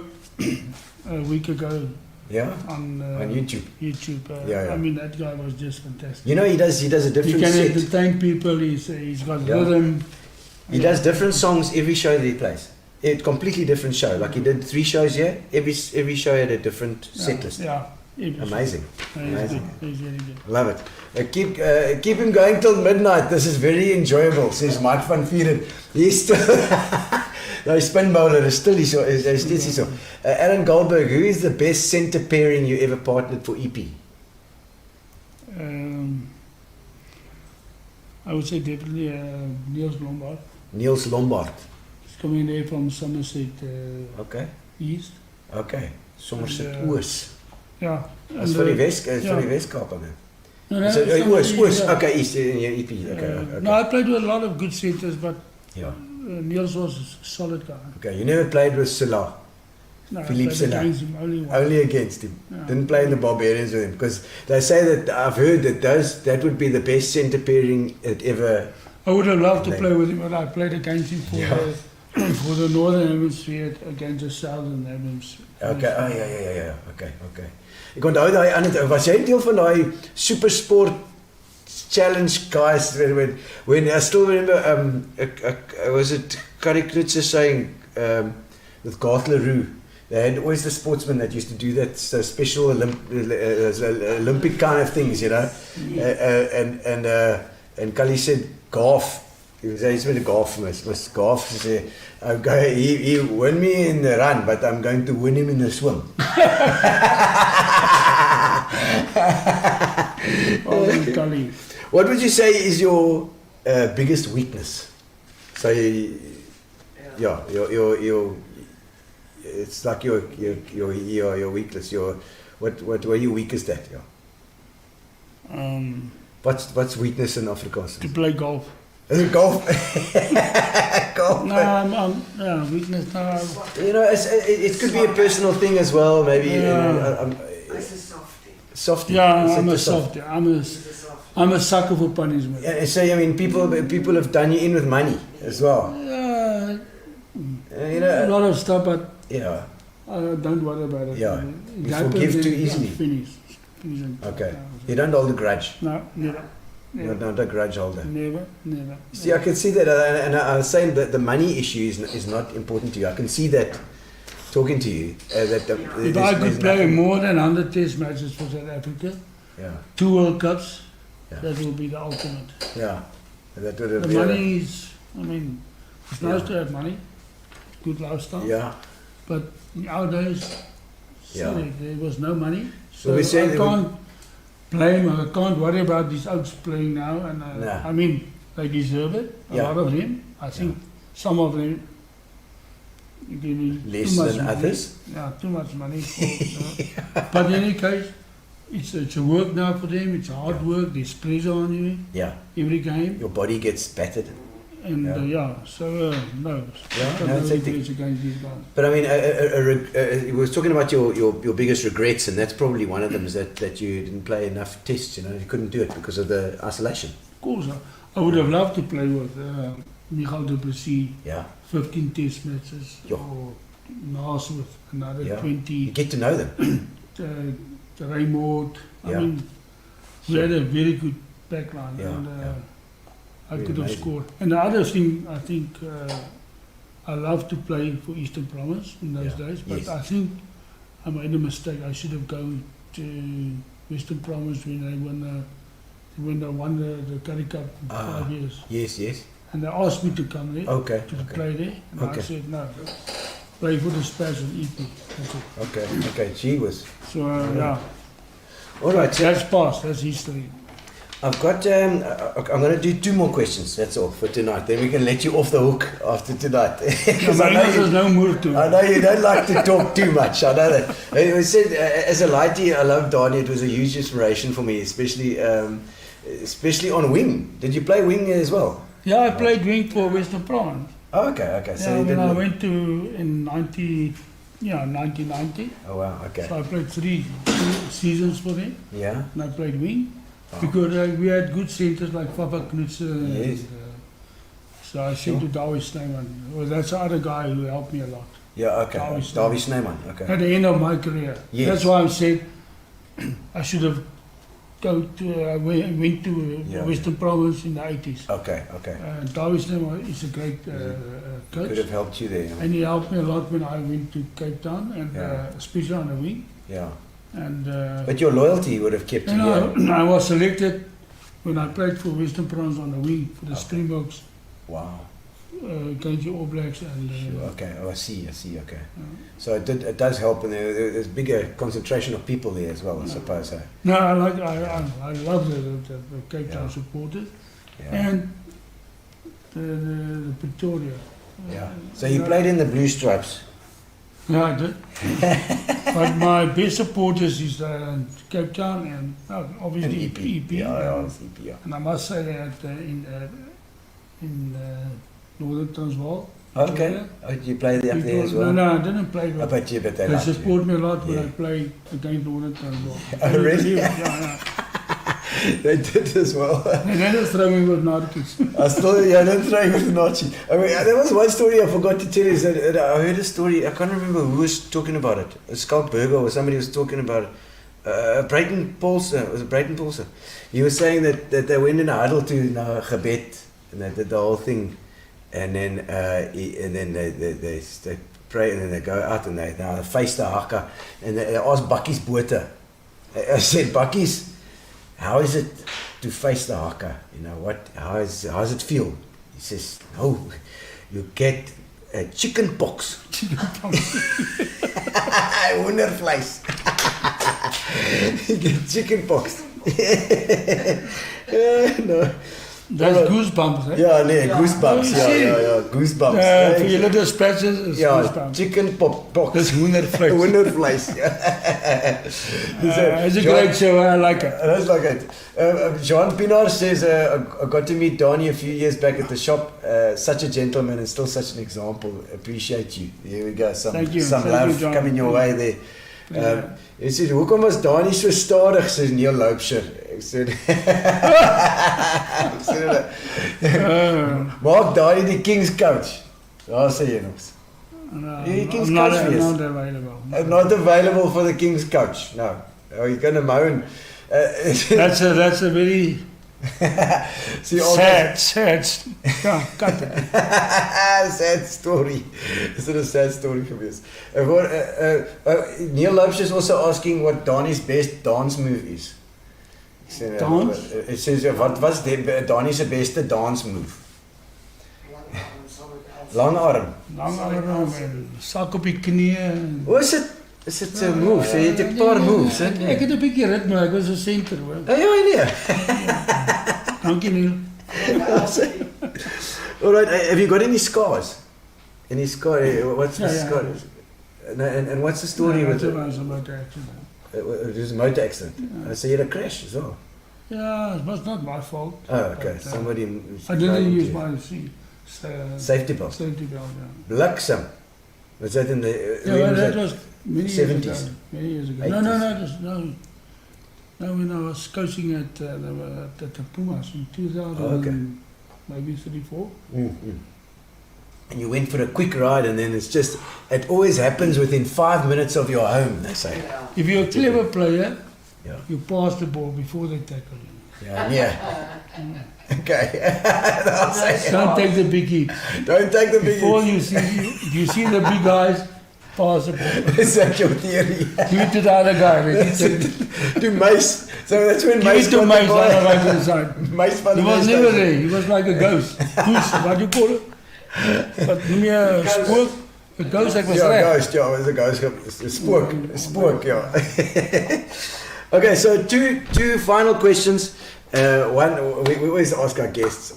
a week ago Ja. on YouTube. YouTube. Yeah. I mean, that guy was just fantastic. You know he does a He different can set. entertain people. He's got Yeah. rhythm. He does different songs every show that he plays. A completely different show. Like he did 3 shows here. Every show had a different set list. Yeah. Amazing. He's Amazing. good. He's very good. Love it. Keep him going till midnight. This is very enjoyable. Says Mike van Vieren. He's still no spin bowler is still so. Is still so. Alan Goldberg, who is the best centre pairing you ever partnered for EP? I would say definitely Niels Lombard. Niels Lombard. He's coming there from Somerset Okay. East. Okay. Somerset And, Oos. Yeah. That's vir die Weskaap dan. No, So it's Oos. yeah. Okay, East in your EP. Okay. No, I played with a lot of good centers, but Yeah. Niels was a solid guy. Okay, you never played with Salah. No, Philippe I played Silla. against him only once. Only against him. Yeah. Didn't play in the Barbarians with him because they say that I've heard that that would be the best centre pairing it ever. I would have loved to Like- play with him, but I played against him for the Northern Hemisphere against the Southern Hemisphere. Okay. Oh yeah. Okay. Ek onthou daai ander was jy deel van daai supersport challenge guys when I still remember was it Kari Knutse saying with Garth Leroux they had always the sportsmen that used to do that special Olympic kind of things, you know. And Kali said golf. He was met 'n golf must golf say okay, he won me in the run but I'm going to win him in the swim. Kali. What would you say is your biggest weakness? So yeah, your it's like your weakness. What were you weakest at? Yeah. What's weakness in Afrikaans? To play golf. Golf. Golf. No, weakness. No. You know, it could be a personal thing as well. Maybe. Yeah. Softy. Yeah, I'm a softy. I'm a sucker for punishment. Yeah, so I mean, people have done you in with money as well. You know, A lot of stuff, but yeah. Don't worry about it. Yeah. It You happens, forgive too yeah, easily. Finish. Okay. You don't hold a grudge. No, never. You're not a grudge holder. Never. See, I can see that, and I was saying that the money issue is not important to you. I can see that talking to you. If I could play more than 100 test matches for South Africa, Yeah. 2 World Cups, Yeah. that will be the ultimate. Yeah. That would have The money is, I mean, it's nice to have money, good lifestyle, Yeah. but nowadays, Yeah. sorry, there was no money, So so we say I that can't blame, I can't worry about these outs playing now, and No. I mean, they deserve it, a Yeah. lot of them. I think some of them giving Less too much than money. others? Yeah, too much money. But in any case, it's a work now for them, it's hard work, there's pressure on you Yeah. every game. Your body gets battered. And so no, Yeah, don't no, it's really hectic. play against these guys. But I mean, we were talking about your biggest regrets, and that's probably one of them is that you didn't play enough tests. You know, you couldn't do it because of the isolation. Of course, I would have loved to play with Michael du Plessis, Yeah. 15 test matches, Yeah. or Nas with another Yeah. 20, You get to know them. Raymond. I Yeah. mean, we had a very good backline, Yeah, and yeah. I Very could have amazing. scored. And the other thing, I think I loved to play for Eastern Province in those Yeah. days, but Yes. I think I made a mistake. I should have gone to Western Province when they won the Currie Cup in 5 years. Yes. And they asked me to come there Okay. to play there, and Okay. I said no. Play for the Spurs and EP. That's it. Okay. Gee whiz. So yeah, All right. So that's past. That's history. I've got. I'm going to do 2 more questions. That's all for tonight. Then we can let you off the hook after tonight. Because I know There's no more to I know you don't like to talk too much. I know that. I said, as a lighty, I love Danie. It was a huge inspiration for me, especially on wing. Did you play wing as well? Yeah, I played wing for Western Province. Oh, okay. So Yeah, you when didn't. I went to in 1990. Oh wow. Okay. So I played 3 seasons for them, Yeah. and I played wing Oh. because we had good centers like Papa Knutse. Yes. So I said to Danie Snyman, well, that's the other guy who helped me a lot Yeah. Okay. Davie Snyman. Okay. at the end of my career. Yes. That's why I said I should have went to Yeah. Western Province in the 80s. Okay. Davie Snyman is a great Could coach. have helped you there. And he helped me a lot when I went to Cape Town, and Yeah. especially on the wing. Yeah. And But your loyalty would have kept you here. I was selected when I played for Western Province on the wing for the Springboks Wow. against the All Blacks. And Sure. Okay. Oh, I see. Okay. So it does help, and there's bigger concentration of people there as well, I suppose. Eh? no, I love the Cape Town Yeah. supporters Yeah. and the Pretoria. Yeah. So you played in the Blue Stripes. Yeah, I did. But my best supporters is Cape Town and obviously And EP. Yeah, it's EP. Yeah. And I must say that in Northern Transvaal. Okay. Pretoria, Oh, did you play up there as well? No, I didn't play. I But bet you, but they they liked you. support me a lot when Yeah. I play against Northern Transvaal. Oh, really? Yeah. They did as well. And then it's throwing with narcos. I still, don't throw with Nazi. I mean, there was one story I forgot to tell you. Is that I heard a story. I can't remember who was talking about it. Skulk Burger or somebody was talking about it. Brayton Paulson, was it Brayton Paulson? He was saying that they went in a huddle to gebed, and they did the whole thing, and then they pray, and then they go out and they face the haka, and they ask Bakkies Botha. I said, Bakkies, how is it to face the haka? You know, how does it feel? He says, oh, you get a chicken pox. Hoendervleis. You get chicken pox. No. That's goosebumps, eh? Ja, nee, goosebumps. Ja, goosebumps. For your little scratches, it's goosebumps. Chicken pox. That's hoendervleis. Hoendervleis, It's a great show, I like it. That's like it. Jean Pinar says, I got to meet Danie a few years back at the shop. Such a gentleman and still such an example. Appreciate you. There we go. Some love coming your way there. Hy sê, hoekom was Danie so stadig, sê Neil Loubser? Ek sê, maak Danie die Kings coach. Daar sê jy nog. I'm not available. Not available for the Kings coach. No. Oh, you're going to moan. That's a very sad. Cut it. Sad story. Is it a sad story geweest? Neil Loubser is also asking what Danie's best dance move is. Dance? It says, wat was Danie's beste dance move? Lang arm. Lang arm en sak op die knieë. Hoe is dit? Is dit 'n move? So jy het 'n paar moves, hè? Ek het 'n bietjie ritme, ek was 'n senter, hoor. Ja, nee. Dankie, Neil. All right, have you got any scars? Any scar? What's the scar? And what's the story with it? It was a motor accident. It was a motor accident. So you had a crash as well? Yeah, it was not my fault. Oh, okay. But, Somebody... I didn't use my safety belt? Safety belt, yeah. Bliksem. Was that in the... Yeah, that was many 70s? years ago. Many years ago. 80s. No, when I was coaching at the Pumas in 2000, maybe 34. And you went for a quick ride, and then it's just... It always happens within 5 minutes of your home, they say. If you're a clever player, you pass the ball before they tackle you. Yeah. Okay. Don't take the big hit. Don't take the big Before hit. you see the big guys, pass the ball. Is that your theory? Give it to the other guy. To Mace. So that's when Mace Give it to got Mace the on the ball. right hand side. Mace van He the was West never Station. there. He was like a ghost. Goose, what do you call it? But noem jy 'n spook? 'n Ghost, ek was Yeah, reg. ghost, yeah, it was a ghost. A spook, yeah. Okay, so two final questions. One, we always ask our guests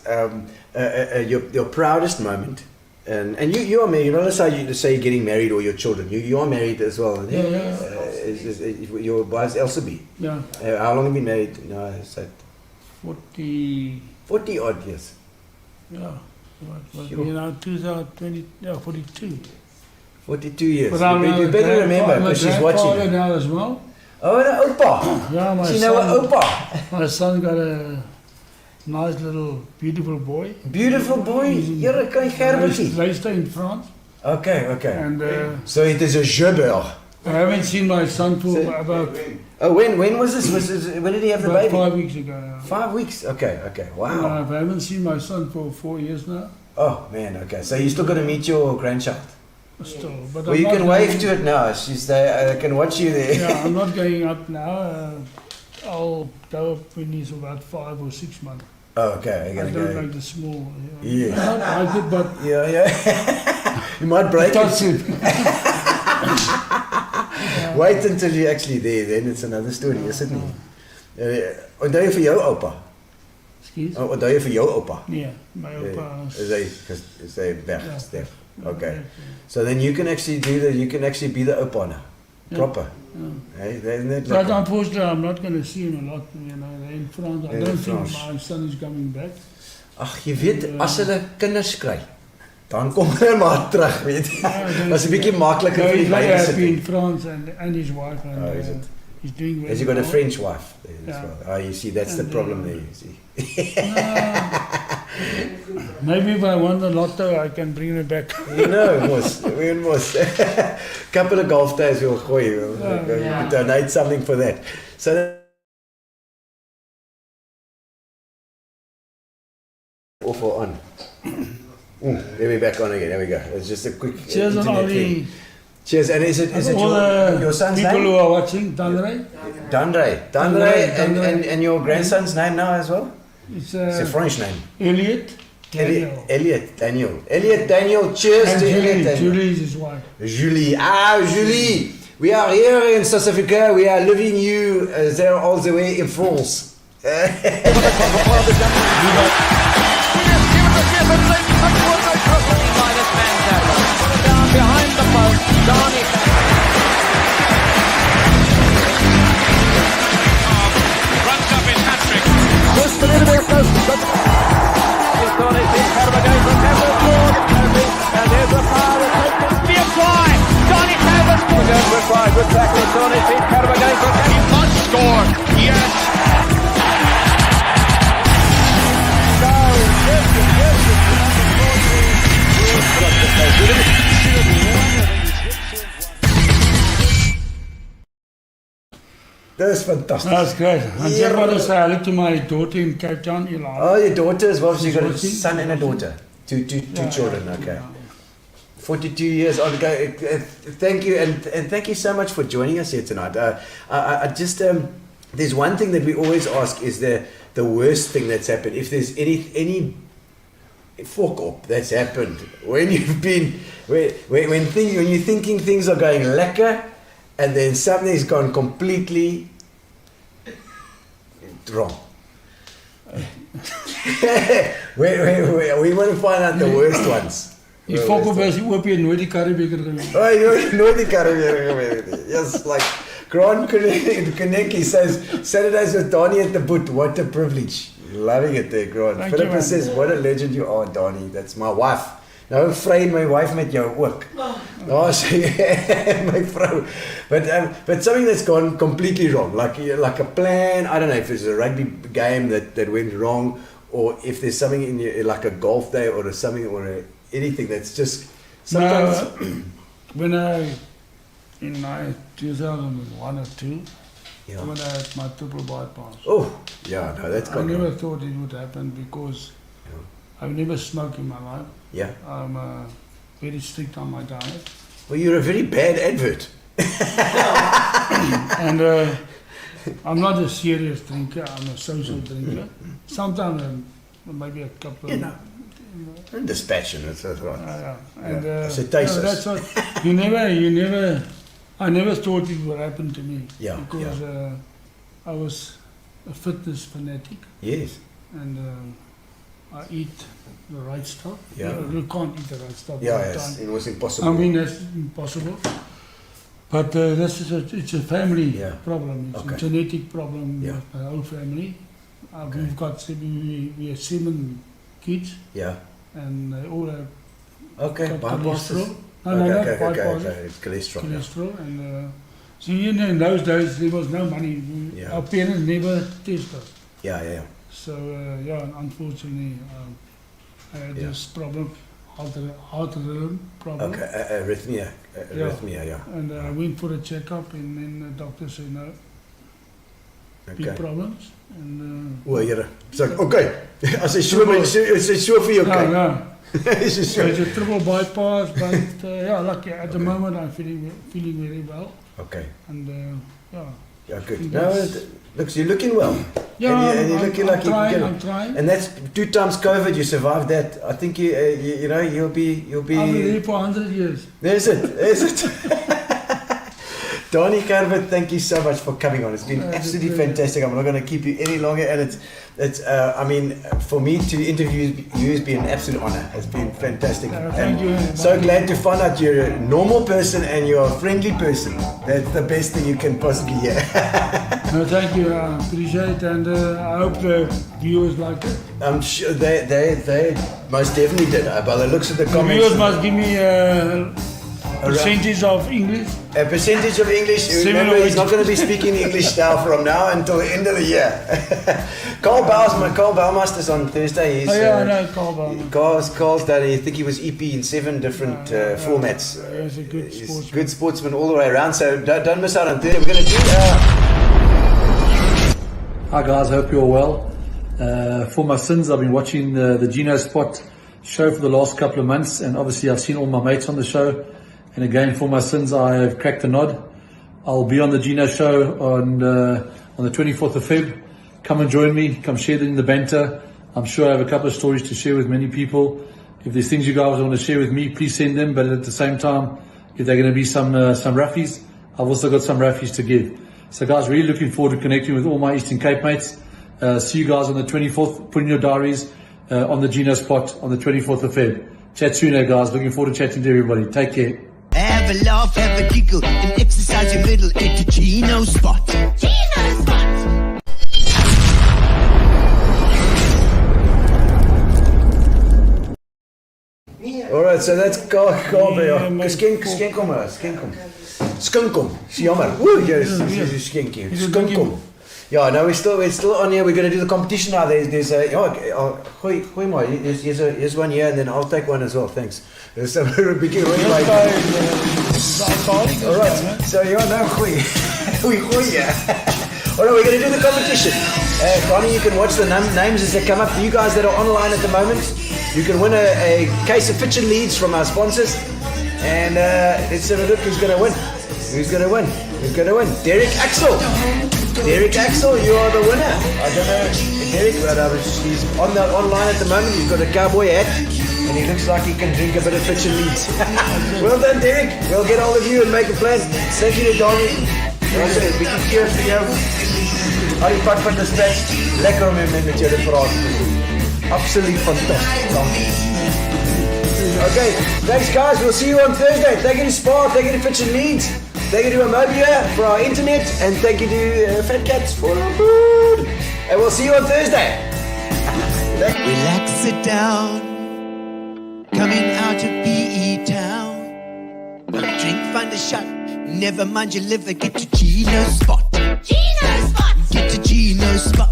your proudest moment, and you are married. You know, let's say you're getting married or your children. You are married as well. Yeah. Your wife's Elsabe. Yeah. How long have you been married? No, is that 40 odd years. Yeah. What, you know, 2020, 42. 42 years. But I'm You better remember because she's watching. I'm now as well. Oh, no, Opa. Yeah, my You know son. Opa. My son got a nice little beautiful boy. Beautiful boy. You're a kind Gerbertjie. Raised in France. Okay. And So it is a Gerber. I haven't seen my son for about Oh, when was this? When did he have the baby? 5 weeks ago. Yeah. 5 weeks. Okay. Wow. I haven't seen my son for 4 years now. Oh man. Okay. So you still got to meet your grandchild. Still, but Well, I'm you not can wave going- to it now. She's there. I can watch you there. Yeah, I'm not going up now. I'll go up when he's about 5 or 6 months. Oh, okay. I You're don't gonna go. like the small. Yeah. I like it, but Yeah. You might break touch it. it. Wait until you're actually there. Then it's another story, isn't it? Onthou jy vir jou oupa? Excuse? Onthou jy vir jou oupa? Yeah, my opa. Is hy weg? Yeah. Is there? Okay. So then you can actually you can actually be the opa now. Yeah. Proper. Yeah. Hey, isn't it But like unfortunately, I'm not going to see him a lot. You know, they're in France. I In don't France. think my son is coming back. Ag, jy weet, as hulle kinders kry, dan kom hulle maar terug, weet jy. Dit is 'n bietjie makliker No, vir he's die very beide happy in sit. France and his wife. And, Oh, is it? He's doing well. Has he got a French wife there as Yeah. well? Oh, you see, that's the And, problem there, you see. Maybe if I won the lotto, I can bring it back. You know, we must. Couple of golf days we'll donate something for that. So off or on. There we back on again. There we go. It's just a quick. Cheers on all the. Cheers. And is it your son's people name? Who are watching, Dandre. Dandre, and your grandson's name now as well? It's a French name. Elliot. Elliot Daniel. Cheers and to Julie. Elliot Daniel. Julie is his wife. Julie. We are here in South Africa. We are leaving you there all the way in France. Behind the post, Danie runs up his hat-trick. Just a little bit close, but he's got it. Gerber goes from Gerber forward, and there's a foul. Be a fly. Danie Gerber goes for a fly. Good tackle. It's on his feet. Gerber goes for a. He must score. Yes. That's fantastic. That's great. I just want to say hello to my daughter in Cape Town, Ilana. Oh, your daughter as well. She's got a watching. son and a daughter. Two children. Okay. 42 years old. Thank you, and thank you so much for joining us here tonight. I just there's one thing that we always ask: is the worst thing that's happened? If there's any fuck up that's happened when you've been when you're thinking things are going lekker, and then something's gone completely wrong. we want to find out the worst ones. Die fokol was die oop jy nooit die karrebeker gewen. Oh, nooit die karrebeker gewen. Yes, like Grant Konecki says, Saturdays with Danie at the boot. What a privilege. Loving it there, Grant. Thank Philippa you, says, what a legend you are, Danie. That's my wife. Nou vriend my wife met jou ook. Nou sê my vrou. But something that's gone completely wrong, like a plan. I don't know if it's a rugby game that went wrong, or if there's something in your, like a golf day or something or anything that's just sometimes. No, when in 2001 or 2, Yeah. when I had my triple bypass. Oh, yeah, no, that's I gone never wrong. thought it would happen because I've never smoked in my life. Yeah. I'm very strict on my diet. Well, you're a very bad advert. And I'm not a serious drinker, I'm a social drinker. Sometimes maybe a couple of... And dispassion, that's right. And It's a taste. that's what, I never thought it would happen to me. Yeah, Because I was a fitness fanatic. Yes. And I eat the right stuff. Yeah. You can't eat the right stuff all Yeah, the yes, time. it was impossible. I mean, that's impossible. But it's a family Yeah. problem. It's Okay. a genetic problem Yeah. with my whole family. Okay. We've got we have 7 kids, Yeah. and they all have Okay, got bypasses. cholesterol. No, not bypasses. Okay. It's cholesterol. Yeah. Cholesterol, and so in those days there was no money. Yeah. Our parents never tested. Yeah. So and unfortunately, I had this problem, heart rhythm problem. Okay, arrhythmia. Yeah. And I went for a checkup, and then the doctor said no, big Okay. problems. And O, Here. So, okay. As hy so vir jou kyk. no, Is dit so so? it's a triple bypass, but lucky at the moment I'm feeling very well, Okay. and Yeah, good. No, looks, you're looking well. yeah, and you're looking like you can get I'm it. trying. And that's 2 times COVID. You survived that. I think you'll be. I'll be there for 100 years. There's it. Danie Gerber, thank you so much for coming on. It's been absolutely fantastic. I'm not going to keep you any longer, and it's. I mean, for me to interview you has been an absolute honor. It's been fantastic. Thank you. So glad to find out you're a normal person and you're a friendly person. That's the best thing you can possibly hear. No, thank you. I appreciate it, and I hope the viewers like it. I'm sure they most definitely did. By the looks of the The comments. viewers must give me percentage of English. A percentage of English. Remember, he's not going to be speaking English now from now until the end of the year. Karl Bauermeister's on Thursday. He's, I know Karl Bauermeister. Carl's done, I think he was EP in 7 different formats. He's a good sportsman. Good sportsman all the way around, so don't miss out on Thursday. We're going to do... Hi guys, hope you're well. For my sins, I've been watching the Gino Spot show for the last couple of months, and obviously I've seen all my mates on the show. And again, for my sins, I have cracked the nod. I'll be on the Gino show on the 24th of Feb. Come and join me. Come share in the banter. I'm sure I have a couple of stories to share with many people. If there's things you guys want to share with me, please send them. But at the same time, if they're going to be some roughies, I've also got some roughies to give. So guys, really looking forward to connecting with all my Eastern Cape mates. See you guys on the 24th. Put in your diaries on the Gino Spot on the 24th of Feb. Chat soon, guys. Looking forward to chatting to everybody. Take care. Have a laugh, have a giggle, and exercise your middle into Gino Spot. Gino Spot. Alright, so that's Karl Bauermeister. Skinkom. Jammer. Oeh, jy is skinkie. Skinkom. Ja, nou we're still on here. We're going to do the competition now. There's a gooi maar. Here's one here, and then I'll take one as well. Thanks. There's a bietjie rooi by. Alright. So ja, nou gooi. Gooi. Alright, we're going to do the competition. Connie, you can watch the names as they come up. For you guys that are online at the moment, you can win a case of Fitch and Leeds from our sponsors. And let's have a look who's going to win. Who's going to win? Derek Axel, you are the winner. I don't know Derek, but he's online at the moment. He's got a cowboy hat, and he looks like he can drink a bit of Fitch and Leeds. Well done, Derek. We'll get all of you and make a plan. Thank you to Danie. Cheers vir jou. Al die pad van die stad. Lekker om met jou te praat. Absoluut fantastic. Okay, thanks guys. We'll see you on Thursday. Thank you to Spot. Thank you to Fitch and Leeds. Thank you to Amobia for our internet, and thank you to Fat Cats for our food. And we'll see you on Thursday. Relax, sit down. Coming out of PE town. One drink, find a shot. Never mind your liver, get to Gino Spot. Gino Spot. Get to Gino Spot.